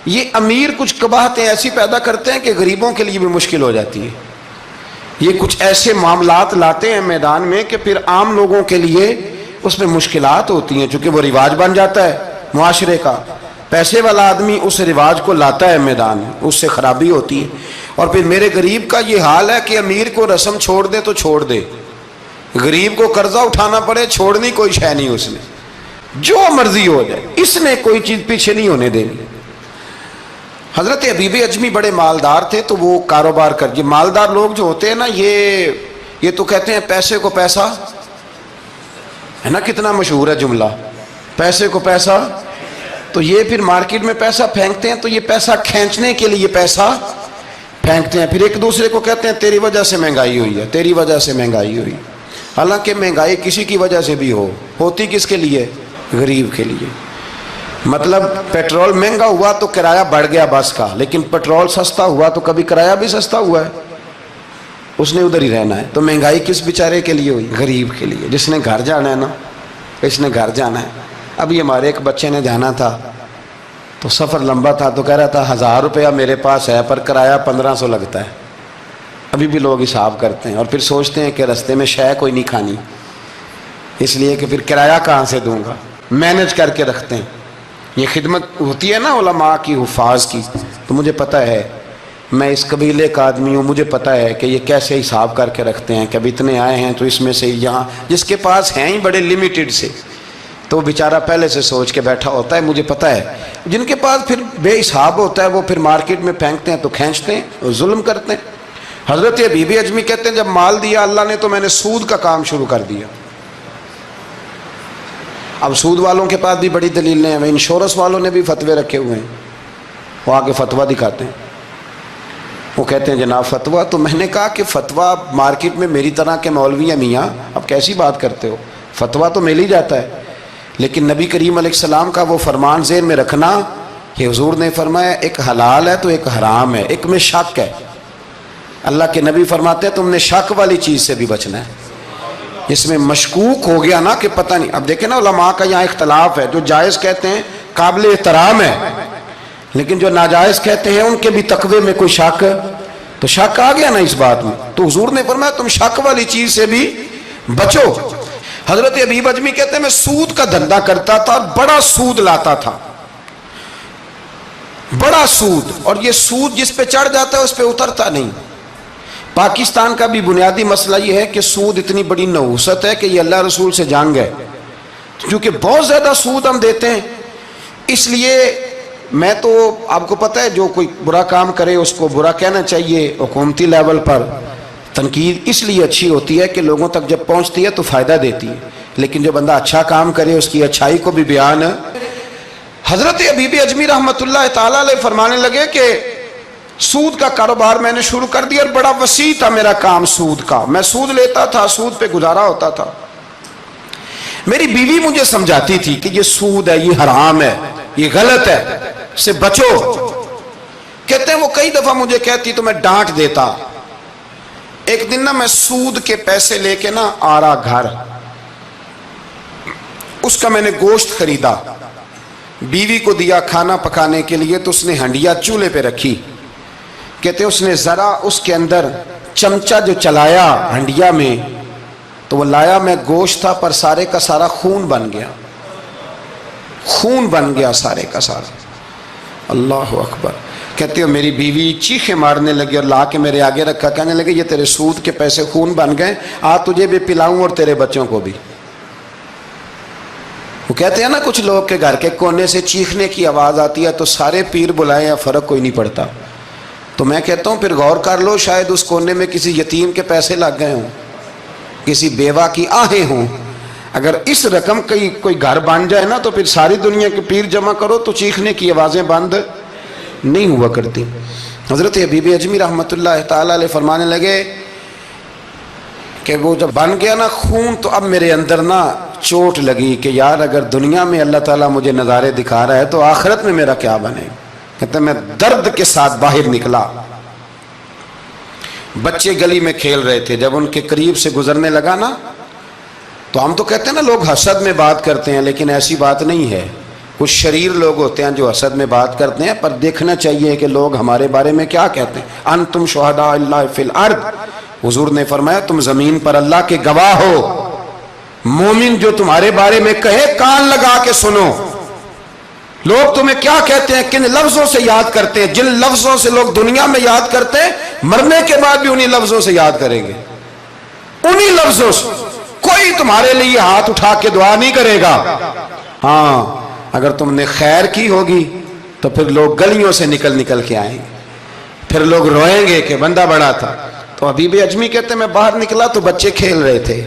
یہ امیر کچھ قباحتیں ایسی پیدا کرتے ہیں کہ غریبوں کے لیے بھی مشکل ہو جاتی ہے۔ یہ کچھ ایسے معاملات لاتے ہیں میدان میں کہ پھر عام لوگوں کے لیے اس میں مشکلات ہوتی ہیں، چونکہ وہ رواج بن جاتا ہے معاشرے کا۔ پیسے والا آدمی اس رواج کو لاتا ہے میدان میں، اس سے خرابی ہوتی ہے۔ اور پھر میرے غریب کا یہ حال ہے کہ امیر کو رسم چھوڑ دے تو چھوڑ دے، غریب کو قرضہ اٹھانا پڑے چھوڑنی کوئی شے نہیں، اس نے جو مرضی ہو جائے، اس نے کوئی چیز پیچھے نہیں ہونے دینی۔ حضرت حبیب اجمی بڑے مالدار تھے، تو وہ کاروبار کر، یہ مالدار لوگ جو ہوتے ہیں نا، یہ تو کہتے ہیں پیسے کو پیسہ ہے نا، کتنا مشہور ہے جملہ، پیسے کو پیسہ، تو یہ پھر مارکیٹ میں پیسہ پھینکتے ہیں، تو یہ پیسہ کھینچنے کے لیے پیسہ پھینکتے ہیں، پھر ایک دوسرے کو کہتے ہیں تیری وجہ سے مہنگائی ہوئی ہے، تیری وجہ سے مہنگائی ہوئی۔ حالانکہ مہنگائی کسی کی وجہ سے بھی ہوتی کس کے لیے؟ غریب کے لیے۔ مطلب پیٹرول مہنگا ہوا تو کرایہ بڑھ گیا بس کا، لیکن پیٹرول سستا ہوا تو کبھی کرایہ بھی سستا ہوا ہے، اس نے ادھر ہی رہنا ہے۔ تو مہنگائی کس بیچارے کے لیے ہوئی؟ غریب کے لیے، جس نے گھر جانا ہے نا، اس نے گھر جانا ہے۔ ابھی ہمارے ایک بچے نے جانا تھا، تو سفر لمبا تھا، تو کہہ رہا تھا 1000 روپیہ میرے پاس ہے پر کرایہ 1500 لگتا ہے۔ ابھی بھی لوگ حساب کرتے ہیں اور پھر سوچتے ہیں کہ رستے میں شے کوئی نہیں کھانی، اس لیے کہ پھر کرایہ کہاں سے دوں گا، مینج کر کے رکھتے ہیں۔ یہ خدمت ہوتی ہے نا علماء کی، حفاظ کی، تو مجھے پتہ ہے، میں اس قبیلے کا آدمی ہوں، مجھے پتہ ہے کہ یہ کیسے حساب کر کے رکھتے ہیں کہ اب اتنے آئے ہیں تو اس میں سے یہاں، جس کے پاس ہیں ہی بڑے لمیٹڈ سے، تو وہ بیچارہ پہلے سے سوچ کے بیٹھا ہوتا ہے، مجھے پتہ ہے۔ جن کے پاس پھر بے حساب ہوتا ہے وہ پھر مارکیٹ میں پھینکتے ہیں تو کھینچتے ہیں اور ظلم کرتے ہیں۔ حضرت حبیب اجمی کہتے ہیں جب مال دیا اللہ نے تو میں نے سود کا کام شروع کر دیا۔ اب سود والوں کے پاس بھی بڑی دلیلیں ہیں، انشورنس والوں نے بھی فتوے رکھے ہوئے ہیں، وہ آگے فتویٰ دکھاتے ہیں، وہ کہتے ہیں جناب فتویٰ، تو میں نے کہا کہ فتویٰ مارکیٹ میں میری طرح کے مولوی ہیں میاں، اب کیسی بات کرتے ہو، فتویٰ تو مل ہی جاتا ہے، لیکن نبی کریم علیہ السلام کا وہ فرمان ذہن میں رکھنا کہ حضور نے فرمایا ایک حلال ہے تو ایک حرام ہے، ایک میں شک ہے۔ اللہ کے نبی فرماتے ہیں تم نے شک والی چیز سے بھی بچنا ہے، اس میں مشکوک ہو گیا نا کہ پتہ نہیں۔ اب دیکھیں نا علماء کا یہاں اختلاف ہے، جو جائز کہتے ہیں قابل احترام ہے، لیکن جو ناجائز کہتے ہیں ان کے بھی تقوی میں کوئی شک، تو شک آ گیا نا اس بات میں، تو حضور نے فرمایا تم شک والی چیز سے بھی بچو۔ حضرت حبیب اجمی کہتے ہیں میں سود کا دھندا کرتا تھا، بڑا سود لاتا تھا، بڑا سود، اور یہ سود جس پہ چڑھ جاتا ہے اس پہ اترتا نہیں۔ پاکستان کا بھی بنیادی مسئلہ یہ ہے کہ سود اتنی بڑی نحوست ہے کہ یہ اللہ رسول سے جنگ ہے، کیونکہ بہت زیادہ سود ہم دیتے ہیں۔ اس لیے میں تو آپ کو پتہ ہے جو کوئی برا کام کرے اس کو برا کہنا چاہیے، حکومتی لیول پر تنقید اس لیے اچھی ہوتی ہے کہ لوگوں تک جب پہنچتی ہے تو فائدہ دیتی ہے، لیکن جو بندہ اچھا کام کرے اس کی اچھائی کو بھی بیان۔ حضرت حبیب اجمی رحمۃ اللہ تعالی علیہ فرمانے لگے کہ سود کا کاروبار میں نے شروع کر دیا اور بڑا وسیع تھا میرا کام سود کا، میں سود لیتا تھا، سود پہ گزارا ہوتا تھا۔ میری بیوی مجھے سمجھاتی تھی کہ یہ سود ہے، یہ حرام ہے، یہ غلط ہے، اس سے بچو۔ کہتے ہیں وہ کئی دفعہ مجھے کہتی تو میں ڈانٹ دیتا۔ ایک دن نا میں سود کے پیسے لے کے نا آ رہا گھر، اس کا میں نے گوشت خریدا، بیوی کو دیا کھانا پکانے کے لیے، تو اس نے ہنڈیا چولہے پہ رکھی، کہتے اس نے ذرا اس کے اندر چمچہ جو چلایا ہنڈیا میں تو وہ لایا میں گوشت تھا پر سارے کا سارا خون بن گیا، خون بن گیا سارے کا سارا۔ اللہ اکبر۔ کہتے ہو میری بیوی چیخیں مارنے لگی اور لا کے میرے آگے رکھا، کہنے لگے یہ تیرے سود کے پیسے خون بن گئے، آ تجھے بھی پلاؤں اور تیرے بچوں کو بھی۔ وہ کہتے ہیں نا کچھ لوگ کے گھر کے کونے سے چیخنے کی آواز آتی ہے تو سارے پیر بلائیں یا فرق کوئی نہیں پڑتا، تو میں کہتا ہوں پھر غور کر لو، شاید اس کونے میں کسی یتیم کے پیسے لگ گئے ہوں، کسی بیوہ کی آہیں ہوں۔ اگر اس رقم کی کوئی گھر بن جائے نا تو پھر ساری دنیا کے پیر جمع کرو تو چیخنے کی آوازیں بند نہیں ہوا کرتی۔ حضرت حبیب اجمی رحمۃ اللہ تعالی علیہ فرمانے لگے کہ وہ جب بن گیا نا خون تو اب میرے اندر نا چوٹ لگی کہ یار اگر دنیا میں اللہ تعالیٰ مجھے نظارے دکھا رہا ہے تو آخرت میں میرا کیا بنے گا۔ کہتے ہیں میں درد کے ساتھ باہر نکلا، بچے گلی میں کھیل رہے تھے، جب ان کے قریب سے گزرنے لگا نا تو ہم تو کہتے ہیں نا لوگ حسد میں بات کرتے ہیں، لیکن ایسی بات نہیں ہے، کچھ شریر لوگ ہوتے ہیں جو حسد میں بات کرتے ہیں، پر دیکھنا چاہیے کہ لوگ ہمارے بارے میں کیا کہتے ہیں۔ انتم شہداء اللہ فی الارض، حضور نے فرمایا تم زمین پر اللہ کے گواہ ہو، مومن جو تمہارے بارے میں کہے کان لگا کے سنو، لوگ تمہیں کیا کہتے ہیں، کن لفظوں سے یاد کرتے ہیں؟ جن لفظوں سے لوگ دنیا میں یاد کرتے ہیں، مرنے کے بعد بھی انہی لفظوں سے یاد کریں گے، انہی لفظوں سے۔ کوئی تمہارے لیے ہاتھ اٹھا کے دعا نہیں کرے گا۔ ہاں اگر تم نے خیر کی ہوگی تو پھر لوگ گلیوں سے نکل نکل کے آئیں گے، پھر لوگ روئیں گے کہ بندہ بڑا تھا۔ تو حبیب اجمی کہتے ہیں میں باہر نکلا تو بچے کھیل رہے تھے،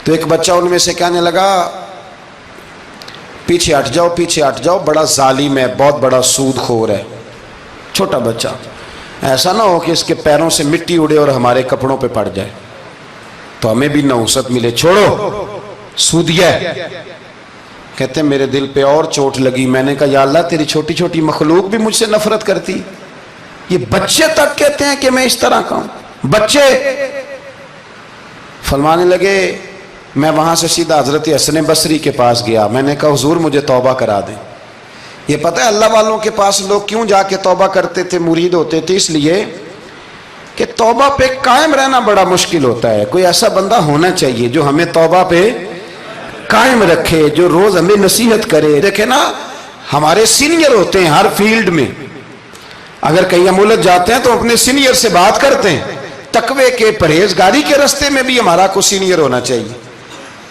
تو ایک بچہ ان میں سے کہنے لگا پیچھے ہٹ جاؤ، پیچھے ہٹ جاؤ، بڑا ظالم ہے، بہت بڑا سود خور ہے۔ چھوٹا بچہ، ایسا نہ ہو کہ اس کے پیروں سے مٹی اڑے اور ہمارے کپڑوں پہ پڑ جائے تو ہمیں بھی نحوست ملے، چھوڑو سودیہ ہے۔ کہتے ہیں میرے دل پہ اور چوٹ لگی، میں نے کہا یا اللہ تیری چھوٹی چھوٹی مخلوق بھی مجھ سے نفرت کرتی، یہ بچے تک کہتے ہیں کہ میں اس طرح کا ہوں۔ بچے فرمانے لگے، میں وہاں سے سیدھا حضرت حسن بصری کے پاس گیا، میں نے کہا حضور مجھے توبہ کرا دیں۔ یہ پتہ ہے اللہ والوں کے پاس لوگ کیوں جا کے توبہ کرتے تھے، مرید ہوتے تھے؟ اس لیے کہ توبہ پہ قائم رہنا بڑا مشکل ہوتا ہے، کوئی ایسا بندہ ہونا چاہیے جو ہمیں توبہ پہ قائم رکھے، جو روز ہمیں نصیحت کرے۔ دیکھیں نا، ہمارے سینئر ہوتے ہیں ہر فیلڈ میں، اگر کہیں ہم الجھ جاتے ہیں تو اپنے سینئر سے بات کرتے ہیں۔ تقوی کے پرہیزگاری کے راستے میں بھی ہمارا کوئی سینئر ہونا چاہیے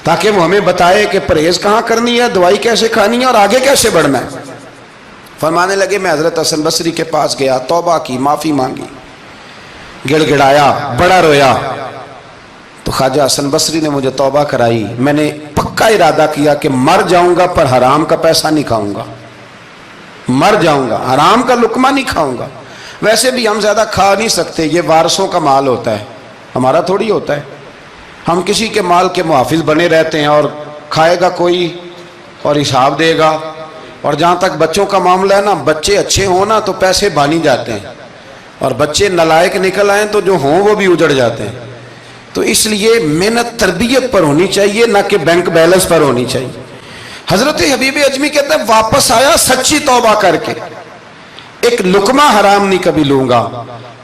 تاکہ وہ ہمیں بتائے کہ پرہیز کہاں کرنی ہے، دوائی کیسے کھانی ہے اور آگے کیسے بڑھنا ہے۔ فرمانے لگے میں حضرت حسن بصری کے پاس گیا، توبہ کی، معافی مانگی، گڑ گڑایا، بڑا رویا، تو خواجہ حسن بصری نے مجھے توبہ کرائی۔ میں نے پکا ارادہ کیا کہ مر جاؤں گا پر حرام کا پیسہ نہیں کھاؤں گا، مر جاؤں گا حرام کا لقمہ نہیں کھاؤں گا۔ ویسے بھی ہم زیادہ کھا نہیں سکتے، یہ وارثوں کا مال ہوتا ہے، ہمارا تھوڑی ہوتا ہے۔ ہم کسی کے مال کے محافظ بنے رہتے ہیں، اور کھائے گا کوئی اور حساب دے گا۔ اور جہاں تک بچوں کا معاملہ ہے نا، بچے اچھے ہوں نا تو پیسے بانی جاتے ہیں، اور بچے نالائق نکل آئیں تو جو ہوں وہ بھی اجڑ جاتے ہیں۔ تو اس لیے محنت تربیت پر ہونی چاہیے، نہ کہ بینک بیلنس پر ہونی چاہیے۔ حضرت حبیب اجمی کہتے ہیں واپس آیا سچی توبہ کر کے، ایک لقمہ حرام نہیں کبھی لوں گا۔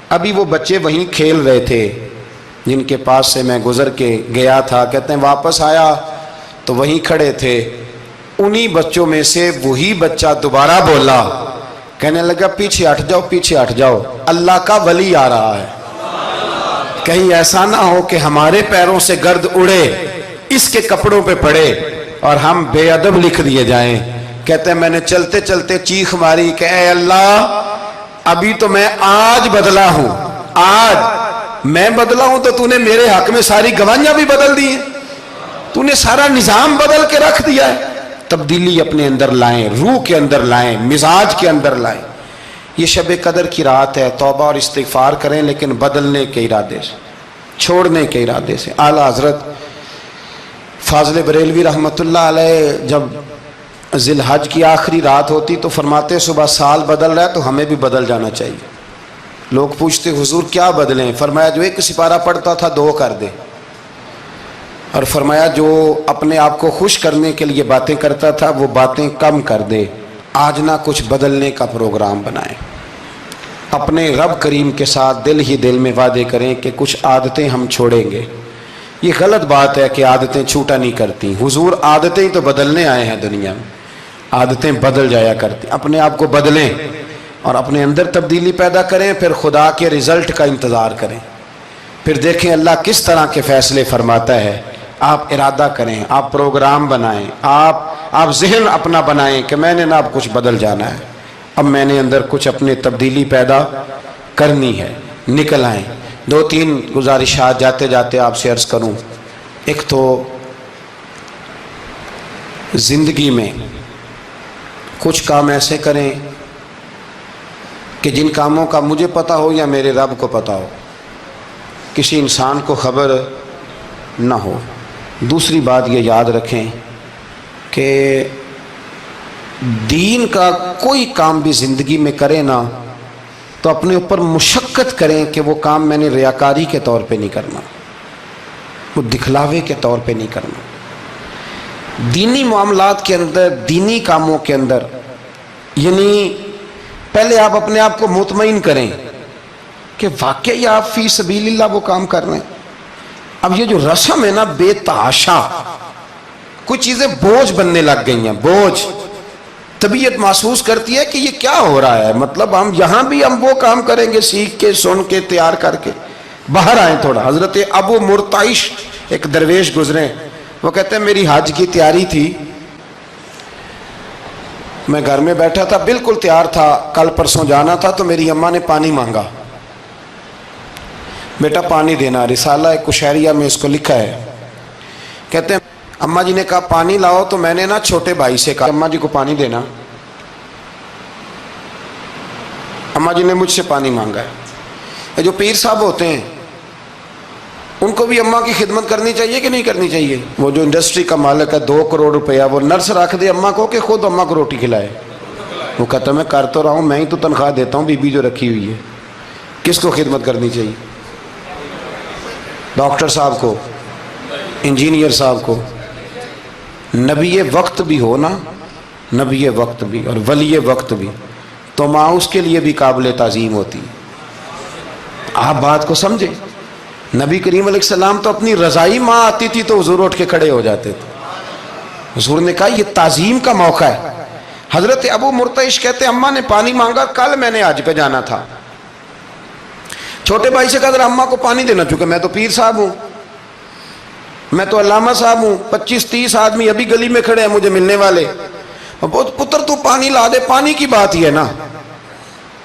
ابھی وہ بچے وہیں کھیل رہے تھے جن کے پاس سے میں گزر کے گیا تھا، کہتے ہیں واپس آیا تو وہیں کھڑے تھے، انہی بچوں میں سے وہی بچہ دوبارہ بولا، کہنے لگا پیچھے ہٹ جاؤ، پیچھے ہٹ جاؤ، اللہ کا ولی آ رہا ہے، کہیں ایسا نہ ہو کہ ہمارے پیروں سے گرد اڑے، اس کے کپڑوں پہ پڑے اور ہم بے ادب لکھ دیے جائیں۔ کہتے ہیں میں نے چلتے چلتے چیخ ماری کہ اے اللہ، ابھی تو میں آج بدلا ہوں، آج میں بدلا ہوں تو تو نے میرے حق میں ساری گواہیاں بھی بدل دی ہیں، تو نے سارا نظام بدل کے رکھ دیا ہے۔ تبدیلی اپنے اندر لائیں، روح کے اندر لائیں، مزاج کے اندر لائیں۔ یہ شب قدر کی رات ہے، توبہ اور استغفار کریں، لیکن بدلنے کے ارادے سے، چھوڑنے کے ارادے سے۔ اعلیٰ حضرت فاضل بریلوی رحمۃ اللہ علیہ جب ذی الحج کی آخری رات ہوتی تو فرماتے صبح سال بدل رہا ہے تو ہمیں بھی بدل جانا چاہیے۔ لوگ پوچھتے حضور کیا بدلیں؟ فرمایا جو ایک سپارہ پڑھتا تھا 2 کر دے، اور فرمایا جو اپنے آپ کو خوش کرنے کے لیے باتیں کرتا تھا وہ باتیں کم کر دے۔ آج نہ کچھ بدلنے کا پروگرام بنائیں، اپنے رب کریم کے ساتھ دل ہی دل میں وعدے کریں کہ کچھ عادتیں ہم چھوڑیں گے۔ یہ غلط بات ہے کہ عادتیں چھوٹا نہیں کرتی، حضور عادتیں ہی تو بدلنے آئے ہیں دنیا میں، عادتیں بدل جایا کرتی۔ اپنے آپ کو بدلیں اور اپنے اندر تبدیلی پیدا کریں، پھر خدا کے رزلٹ کا انتظار کریں، پھر دیکھیں اللہ کس طرح کے فیصلے فرماتا ہے۔ آپ ارادہ کریں، آپ پروگرام بنائیں، آپ ذہن اپنا بنائیں کہ میں نے نا اب کچھ بدل جانا ہے، اب میں نے اندر کچھ اپنے تبدیلی پیدا کرنی ہے، نکل آئیں۔ 2-3 گزارشات جاتے جاتے آپ سے عرض کروں۔ ایک تو زندگی میں کچھ کام ایسے کریں کہ جن کاموں کا مجھے پتہ ہو یا میرے رب کو پتہ ہو، کسی انسان کو خبر نہ ہو۔ دوسری بات یہ یاد رکھیں کہ دین کا کوئی کام بھی زندگی میں کرے نا تو اپنے اوپر مشقت کریں کہ وہ کام میں نے ریاکاری کے طور پہ نہیں کرنا، وہ دکھلاوے کے طور پہ نہیں کرنا۔ دینی معاملات کے اندر، دینی کاموں کے اندر، یعنی پہلے آپ اپنے آپ کو مطمئن کریں کہ واقعی آپ فی سبیل اللہ وہ کام کر رہے ہیں۔ اب یہ جو رسم ہے نا بے تحاشا، کچھ چیزیں بوجھ بننے لگ گئی ہیں، بوجھ طبیعت محسوس کرتی ہے کہ یہ کیا ہو رہا ہے، مطلب ہم یہاں بھی ہم وہ کام کریں گے سیکھ کے سن کے تیار کر کے، باہر آئیں تھوڑا۔ حضرت ابو مرتعش ایک درویش گزرے، وہ کہتے ہیں میری حج کی تیاری تھی، میں گھر میں بیٹھا تھا بالکل تیار تھا، کل پرسوں جانا تھا، تو میری اماں نے پانی مانگا، بیٹا پانی دینا۔ رسالہ کشیریہ میں اس کو لکھا ہے، کہتے ہیں اماں جی نے کہا پانی لاؤ، تو میں نے نا چھوٹے بھائی سے کہا اماں جی کو پانی دینا، اماں جی نے مجھ سے پانی مانگا ہے۔ یہ جو پیر صاحب ہوتے ہیں ان کو بھی اماں کی خدمت کرنی چاہیے کہ نہیں کرنی چاہیے؟ وہ جو انڈسٹری کا مالک ہے 2 کروڑ روپیہ وہ نرس رکھ دے اماں کو کہ خود اماں کو روٹی کھلائے؟ وہ کہتا میں کر تو رہا ہوں، میں ہی تو تنخواہ دیتا ہوں، بی بی جو رکھی ہوئی ہے۔ کس کو خدمت کرنی چاہیے؟ ڈاکٹر صاحب کو، انجینئر صاحب کو۔ نبی وقت بھی ہو نا، نبی وقت بھی اور ولی وقت بھی، تو ماں اس کے لیے بھی قابل تعظیم ہوتی۔ آپ بات کو سمجھے؟ نبی کریم علیہ السلام تو اپنی رضائی ماں آتی تھی تو حضور اٹھ کے کھڑے ہو جاتے تھے۔ حضور نے کہا یہ تعظیم کا موقع ہے۔ حضرت ابو مرتعش کہتے ہیں اماں نے پانی مانگا، کل میں نے حج پہ جانا تھا، چھوٹے بھائی سے کہا ذرا اماں کو پانی دینا، چونکہ میں تو پیر صاحب ہوں، میں تو علامہ صاحب ہوں، 25-30 آدمی ابھی گلی میں کھڑے ہیں مجھے ملنے والے، پتر تو پانی لا دے، پانی کی بات ہی ہے نا۔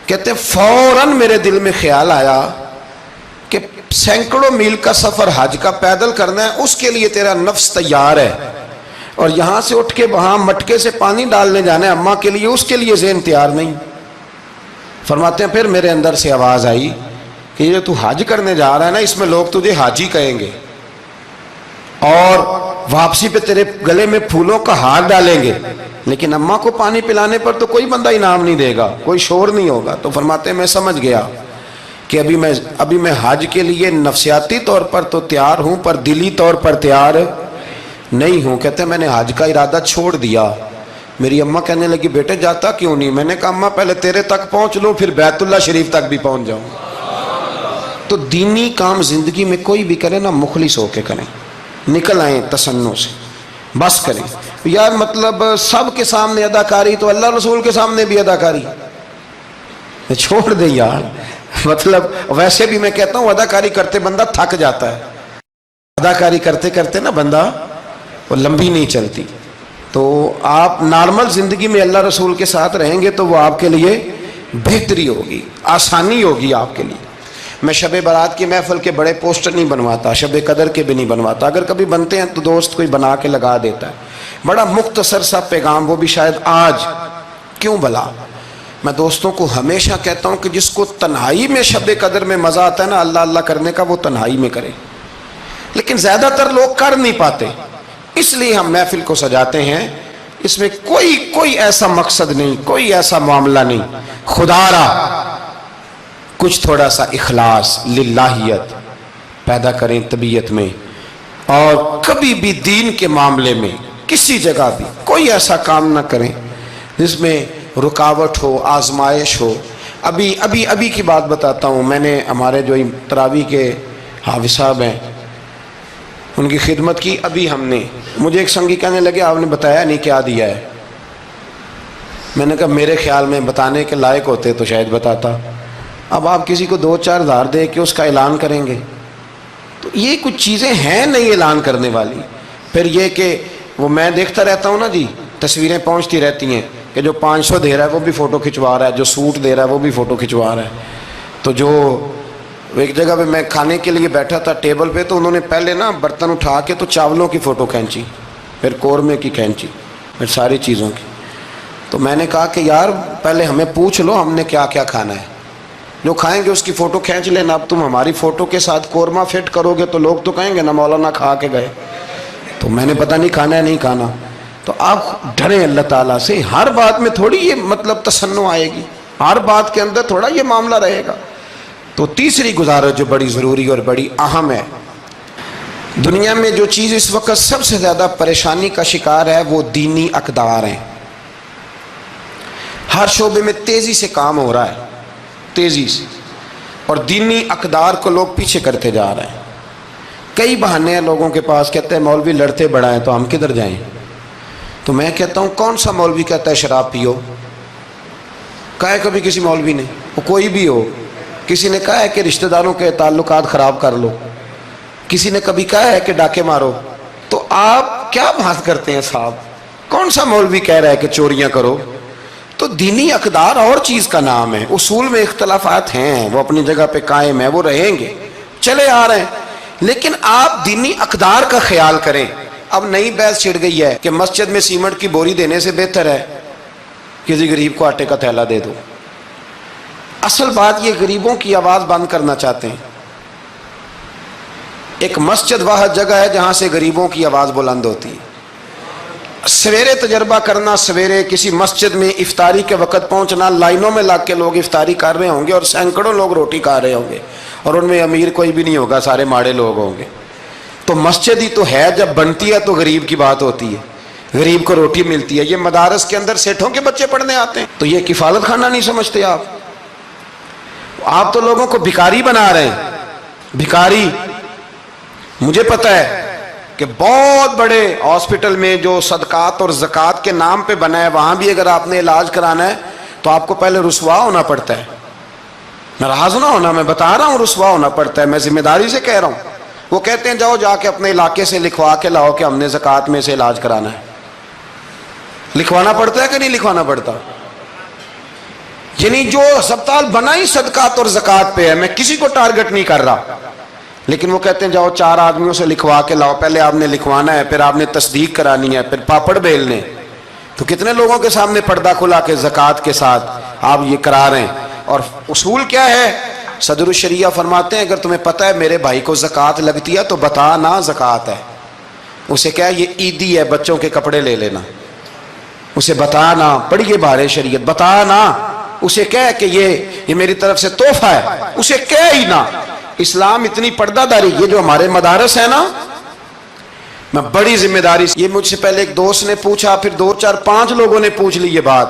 کہتے ہیں فوراً میرے دل میں خیال آیا کہ سینکڑوں میل کا سفر حج کا پیدل کرنا ہے، اس کے لیے تیرا نفس تیار ہے، اور یہاں سے اٹھ کے وہاں مٹکے سے پانی ڈالنے جانا ہے اماں کے لیے، اس کے لیے ذہن تیار نہیں۔ فرماتے ہیں پھر میرے اندر سے آواز آئی کہ یہ تو حج کرنے جا رہا ہے نا، اس میں لوگ تجھے حاجی کہیں گے، اور واپسی پہ تیرے گلے میں پھولوں کا ہار ڈالیں گے، لیکن اماں کو پانی پلانے پر تو کوئی بندہ انعام نہیں دے گا، کوئی شور نہیں ہوگا۔ تو فرماتے ہیں میں سمجھ گیا کہ ابھی میں حج کے لیے نفسیاتی طور پر تو تیار ہوں پر دلی طور پر تیار نہیں ہوں۔ کہتے ہیں میں نے حج کا ارادہ چھوڑ دیا۔ میری اماں کہنے لگی بیٹے جاتا کیوں نہیں؟ میں نے کہا اماں پہلے تیرے تک پہنچ لوں پھر بیت اللہ شریف تک بھی پہنچ جاؤں۔ تو دینی کام زندگی میں کوئی بھی کرے نا مخلص ہو کے کریں، نکل آئیں تصنع سے، بس کریں۔ یار مطلب سب کے سامنے اداکاری تو اللہ رسول کے سامنے بھی اداکاری چھوڑ دے یار، مطلب ویسے بھی میں کہتا ہوں اداکاری کرتے بندہ تھک جاتا ہے، اداکاری کرتے کرتے نا بندہ وہ لمبی نہیں چلتی۔ تو آپ نارمل زندگی میں اللہ رسول کے ساتھ رہیں گے تو وہ آپ کے لیے بہتری ہوگی، آسانی ہوگی آپ کے لیے۔ میں شب برات کی محفل کے بڑے پوسٹر نہیں بنواتا، شب قدر کے بھی نہیں بنواتا، اگر کبھی بنتے ہیں تو دوست کوئی بنا کے لگا دیتا ہے، بڑا مختصر سا پیغام، وہ بھی شاید آج کیوں بلا۔ میں دوستوں کو ہمیشہ کہتا ہوں کہ جس کو تنہائی میں شب قدر میں مزہ آتا ہے نا اللہ اللہ کرنے کا، وہ تنہائی میں کرے، لیکن زیادہ تر لوگ کر نہیں پاتے، اس لیے ہم محفل کو سجاتے ہیں۔ اس میں کوئی ایسا مقصد نہیں، کوئی ایسا معاملہ نہیں، خدا را کچھ تھوڑا سا اخلاص للہیت پیدا کریں طبیعت میں، اور کبھی بھی دین کے معاملے میں کسی جگہ بھی کوئی ایسا کام نہ کریں جس میں رکاوٹ ہو، آزمائش ہو۔ ابھی کی بات بتاتا ہوں، میں نے ہمارے جو تراویح کے حافظ صاحب ہیں ان کی خدمت کی، ابھی ہم نے، مجھے ایک سنگی کہنے لگے آپ نے بتایا نہیں کیا دیا ہے۔ میں نے کہا میرے خیال میں بتانے کے لائق ہوتے تو شاید بتاتا، اب آپ کسی کو 2-4 ہزار دے کے اس کا اعلان کریں گے تو یہ کچھ چیزیں ہیں نہیں اعلان کرنے والی۔ پھر یہ کہ وہ میں دیکھتا رہتا ہوں نا جی، تصویریں پہنچتی رہتی ہیں کہ جو 500 دے رہا ہے وہ بھی فوٹو کھنچوا رہا ہے، جو سوٹ دے رہا ہے وہ بھی فوٹو کھنچوا رہا ہے۔ تو جو ایک جگہ پہ میں کھانے کے لیے بیٹھا تھا ٹیبل پہ، تو انہوں نے پہلے نا برتن اٹھا کے تو چاولوں کی فوٹو کھینچی، پھر قورمے کی کھینچی، پھر ساری چیزوں کی۔ تو میں نے کہا کہ یار پہلے ہمیں پوچھ لو ہم نے کیا کیا کھانا ہے، جو کھائیں گے اس کی فوٹو کھینچ لینا۔ اب تم ہماری فوٹو کے ساتھ قورمہ فٹ کرو گے تو لوگ تو کہیں گے نا مولانا کھا کے گئے، تو میں نے پتہ نہیں کھانا ہے نہیں کھانا۔ تو آپ ڈریں اللہ تعالیٰ سے، ہر بات میں تھوڑی یہ مطلب تصنع آئے گی، ہر بات کے اندر تھوڑا یہ معاملہ رہے گا۔ تو تیسری گزارش جو بڑی ضروری اور بڑی اہم ہے، دنیا میں جو چیز اس وقت سب سے زیادہ پریشانی کا شکار ہے وہ دینی اقدار ہیں۔ ہر شعبے میں تیزی سے کام ہو رہا ہے، تیزی سے، اور دینی اقدار کو لوگ پیچھے کرتے جا رہے ہیں۔ کئی بہانے ہیں لوگوں کے پاس، کہتے ہیں مولوی لڑتے بڑا ہیں تو ہم کدھر جائیں، تو میں کہتا ہوں کون سا مولوی کہتا ہے شراب پیو؟ کہا ہے کبھی کسی مولوی نے؟ وہ کوئی بھی ہو. کسی نے کہا ہے کہ رشتہ داروں کے تعلقات خراب کر لو؟ کسی نے کبھی کہا ہے کہ ڈاکے مارو؟ تو آپ کیا بات کرتے ہیں صاحب؟ کون سا مولوی کہہ رہا ہے کہ چوریاں کرو؟ تو دینی اقدار اور چیز کا نام ہے. اصول میں اختلافات ہیں، وہ اپنی جگہ پہ قائم ہیں، وہ رہیں گے، چلے آ رہے ہیں، لیکن آپ دینی اقدار کا خیال کریں. اب نئی بحث چھڑ گئی ہے کہ مسجد میں سیمنٹ کی بوری دینے سے بہتر ہے کسی غریب کو آٹے کا تھیلا دے دو. اصل بات یہ غریبوں کی آواز بند کرنا چاہتے ہیں. ایک مسجد واحد جگہ ہے جہاں سے غریبوں کی آواز بلند ہوتی ہے. سویرے تجربہ کرنا، سویرے کسی مسجد میں افطاری کے وقت پہنچنا، لائنوں میں لگ کے لوگ افطاری کر رہے ہوں گے اور سینکڑوں لوگ روٹی کھا رہے ہوں گے، اور ان میں امیر کوئی بھی نہیں ہوگا، سارے ماڑے لوگ ہوں گے. تو مسجد ہی تو ہے، جب بنتی ہے تو غریب کی بات ہوتی ہے، غریب کو روٹی ملتی ہے. یہ مدارس کے اندر سیٹھوں کے بچے پڑھنے آتے ہیں، تو یہ کفالت خانہ نہیں سمجھتے آپ؟ آپ تو لوگوں کو بھکاری بنا رہے ہیں. بھکاری، مجھے پتہ ہے کہ بہت بڑے ہاسپٹل میں جو صدقات اور زکوٰۃ کے نام پہ بنا ہے، وہاں بھی اگر آپ نے علاج کرانا ہے تو آپ کو پہلے رسوا ہونا پڑتا ہے. ناراض نہ ہونا، میں بتا رہا ہوں رسوا ہونا پڑتا ہے، میں ذمہ داری سے کہہ رہا ہوں. وہ کہتے ہیں جاؤ جا کے اپنے علاقے سے لکھوا کے لاؤ کہ ہم نے زکوٰۃ میں سے علاج کرانا ہے. لکھوانا پڑتا ہے کہ نہیں لکھوانا پڑتا؟ یعنی جو ہسپتال بنا ہی صدقات اور زکوٰۃ پہ ہے، میں کسی کو ٹارگٹ نہیں کر رہا، لیکن وہ کہتے ہیں جاؤ 4 آدمیوں سے لکھوا کے لاؤ. پہلے آپ نے لکھوانا ہے، پھر آپ نے تصدیق کرانی ہے، پھر پاپڑ بیلنے. تو کتنے لوگوں کے سامنے پردہ کھلا کے زکوٰۃ کے ساتھ آپ یہ کرا رہے ہیں. اور اصول کیا ہے؟ صدر الشریعہ فرماتے ہیں اگر تمہیں پتہ ہے میرے بھائی کو زکوٰۃ لگتی ہے تو بتا نا زکوٰۃ ہے. اسے کیا ہے یہ عیدی ہے، بچوں کے کپڑے لے لینا. اسے بتا نا، پڑھیے بارے شریعت، بتا نا. اسے کہہ کہ یہ میری طرف سے تحفہ ہے، اسے کہہ ہی نہ. اسلام اتنی پردہ داری. یہ جو ہمارے مدارس ہیں نا، میں بڑی ذمہ داری سے، یہ مجھ سے پہلے ایک دوست نے پوچھا، پھر 2 4 5 لوگوں نے پوچھ لی یہ بات.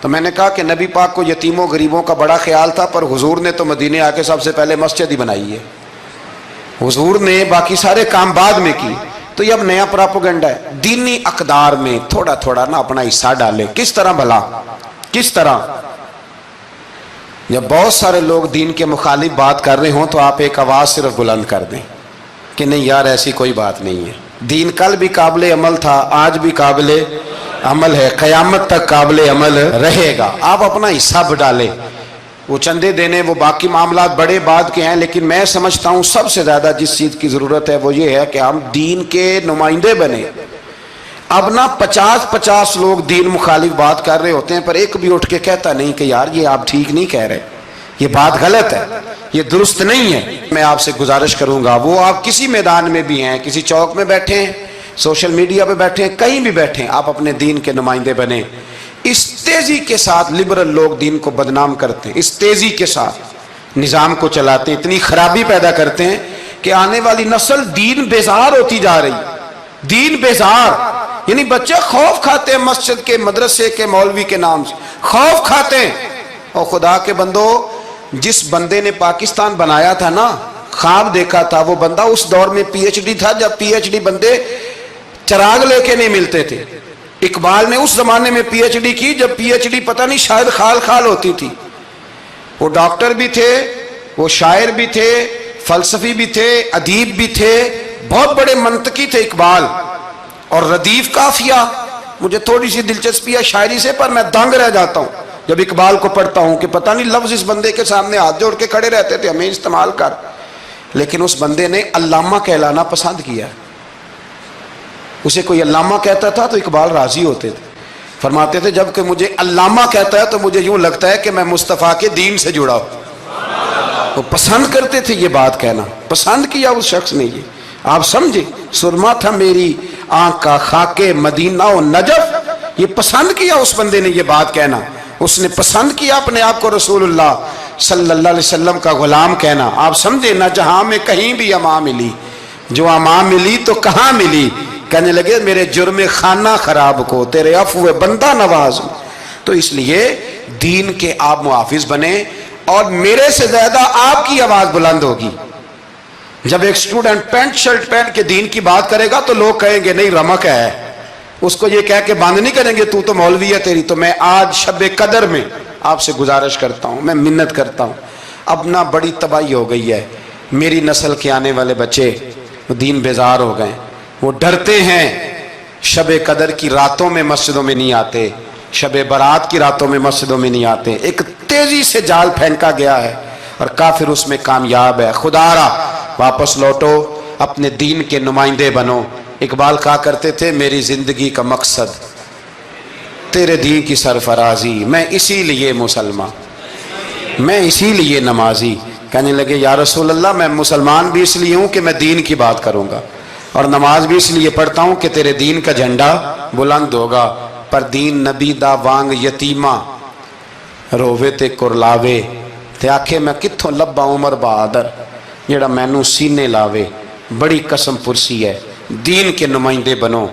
تو میں نے کہا کہ نبی پاک کو یتیموں غریبوں کا بڑا خیال تھا، پر حضور نے تو مدینے آ کے سب سے پہلے مسجد ہی بنائی ہے. حضور نے باقی سارے کام بعد میں کی. تو یہ اب نیا پراپوگنڈا ہے. دینی اقدار میں تھوڑا تھوڑا نا اپنا حصہ ڈالے. کس طرح بھلا؟ کس طرح؟ جب بہت سارے لوگ دین کے مخالف بات کر رہے ہوں تو آپ ایک آواز صرف بلند کر دیں کہ نہیں یار ایسی کوئی بات نہیں ہے. دین کل بھی قابل عمل تھا، آج بھی قابل عمل ہے، قیامت تک قابل عمل رہے گا. آپ اپنا حصہ ڈالیں. وہ چندے دینے، وہ باقی معاملات بڑے بعد کے ہیں، لیکن میں سمجھتا ہوں سب سے زیادہ جس چیز کی ضرورت ہے وہ یہ ہے کہ ہم دین کے نمائندے بنیں. اب نہ 50 لوگ دین مخالف بات کر رہے ہوتے ہیں، پر ایک بھی اٹھ کے کہتا نہیں کہ یار یہ آپ ٹھیک نہیں کہہ رہے، یہ بات غلط ہے، یہ درست نہیں ہے. میں آپ سے گزارش کروں گا، وہ آپ کسی میدان میں بھی ہیں، کسی چوک میں بیٹھے ہیں، سوشل میڈیا پہ بیٹھے ہیں، کہیں بھی بیٹھے ہیں، آپ اپنے دین کے نمائندے بنیں. اس تیزی کے ساتھ لبرل لوگ دین کو بدنام کرتے ہیں، اس تیزی کے ساتھ نظام کو چلاتے ہیں، اتنی خرابی پیدا کرتے ہیں کہ آنے والی نسل دین بیزار ہوتی جا رہی. دین بیزار یعنی بچے خوف کھاتے ہیں مسجد کے، مدرسے کے، مولوی کے نام سے خوف کھاتے ہیں. اور خدا کے بندو، جس بندے نے پاکستان بنایا تھا نا، خواب دیکھا تھا، وہ بندہ اس دور میں پی ایچ ڈی تھا جب پی ایچ ڈی بندے چراغ لے کے نہیں ملتے تھے. اقبال نے اس زمانے میں پی ایچ ڈی کی جب پی ایچ ڈی پتہ نہیں شاید خال خال ہوتی تھی. وہ ڈاکٹر بھی تھے، وہ شاعر بھی تھے، فلسفی بھی تھے، ادیب بھی تھے، بہت بڑے منطقی تھے اقبال. اور ردیف قافیہ، مجھے تھوڑی سی دلچسپی ہے شاعری سے، پر میں دنگ رہ جاتا ہوں جب اقبال کو پڑھتا ہوں کہ پتہ نہیں لفظ اس بندے کے سامنے ہاتھ جوڑ کے کھڑے رہتے تھے ہمیں استعمال کر. لیکن اس بندے نے علامہ کہلانا پسند کیا. اسے کوئی علامہ کہتا تھا تو اقبال راضی ہوتے تھے، فرماتے تھے جب کہ مجھے علامہ کہتا ہے تو مجھے یوں لگتا ہے کہ میں مصطفیٰ کے دین سے جڑا ہوں. وہ پسند کرتے تھے یہ بات کہنا، پسند کیا اس شخص نے. یہ آپ سمجھے، سرما تھا میری آنکھ کا خاک مدینہ و نجف، یہ پسند کیا اس بندے نے یہ بات کہنا. اس نے پسند کیا اپنے آپ کو رسول اللہ صلی اللہ علیہ وسلم کا غلام کہنا. آپ سمجھے، نہ جہاں میں کہیں بھی اما ملی، جو اما ملی تو کہاں ملی. کہنے لگے میرے جرم خانہ خراب کو تیرے عفو بندہ نواز. تو اس لیے دین کے آپ محافظ بنیں، اور میرے سے زیادہ آپ کی آواز بلند ہوگی. جب ایک اسٹوڈنٹ پینٹ شرٹ پہن کے دین کی بات کرے گا تو لوگ کہیں گے نہیں رمق ہے، اس کو یہ کہہ کے بند نہیں کریں گے تو مولوی ہے تیری. تو میں آج شب قدر میں آپ سے گزارش کرتا ہوں, میں منت کرتا ہوں. اب نہ بڑی تباہی ہو گئی ہے, میری نسل کے آنے والے بچے دین بیزار ہو گئے, وہ ڈرتے ہیں, شب قدر کی راتوں میں مسجدوں میں نہیں آتے, شب برات کی راتوں میں مسجدوں میں نہیں آتے. ایک تیزی سے جال پھینکا گیا ہے اور کافر اس میں کامیاب ہے. خدا را واپس لوٹو, اپنے دین کے نمائندے بنو. اقبال کہا کرتے تھے میری زندگی کا مقصد تیرے دین کی سرفرازی, میں اسی لیے مسلمان, میں اسی لیے نمازی. کہنے لگے یا رسول اللہ میں مسلمان بھی اس لیے ہوں کہ میں دین کی بات کروں گا, اور نماز بھی اس لیے پڑھتا ہوں کہ تیرے دین کا جھنڈا بلند ہوگا. پر دین نبی دا وانگ یتیمہ رووے تے کرلاوے, تے آکھے میں کتھوں لبا عمر بہادر جڑا مینوں سینے لاوے. بڑی قسم پرسی ہے, دین کے نمائندے بنو,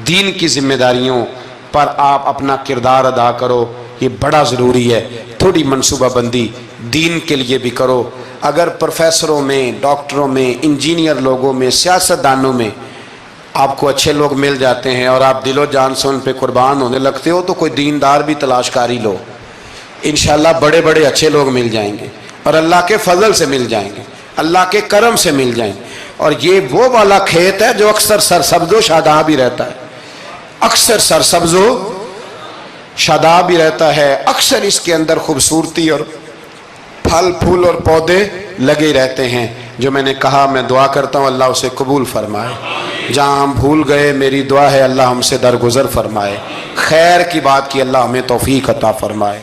دین کی ذمہ داریوں پر آپ اپنا کردار ادا کرو, یہ بڑا ضروری ہے. تھوڑی منصوبہ بندی دین کے لیے بھی کرو. اگر پروفیسروں میں, ڈاکٹروں میں, انجینئر لوگوں میں, سیاستدانوں میں آپ کو اچھے لوگ مل جاتے ہیں اور آپ دل و جان سے ان پہ قربان ہونے لگتے ہو, تو کوئی دیندار بھی تلاش کاری لو, انشاءاللہ بڑے بڑے اچھے لوگ مل جائیں گے, اور اللہ کے فضل سے مل جائیں گے, اللہ کے کرم سے مل جائیں. اور یہ وہ والا کھیت ہے جو اکثر سرسبز و شاداب ہی رہتا ہے, اکثر سرسبز و شاداب ہی رہتا ہے, اکثر اس کے اندر خوبصورتی اور پھل پھول اور پودے لگے رہتے ہیں. جو میں نے کہا میں دعا کرتا ہوں اللہ اسے قبول فرمائے. جہاں ہم بھول گئے میری دعا ہے اللہ ہم سے درگزر فرمائے. خیر کی بات کی اللہ ہمیں توفیق عطا فرمائے.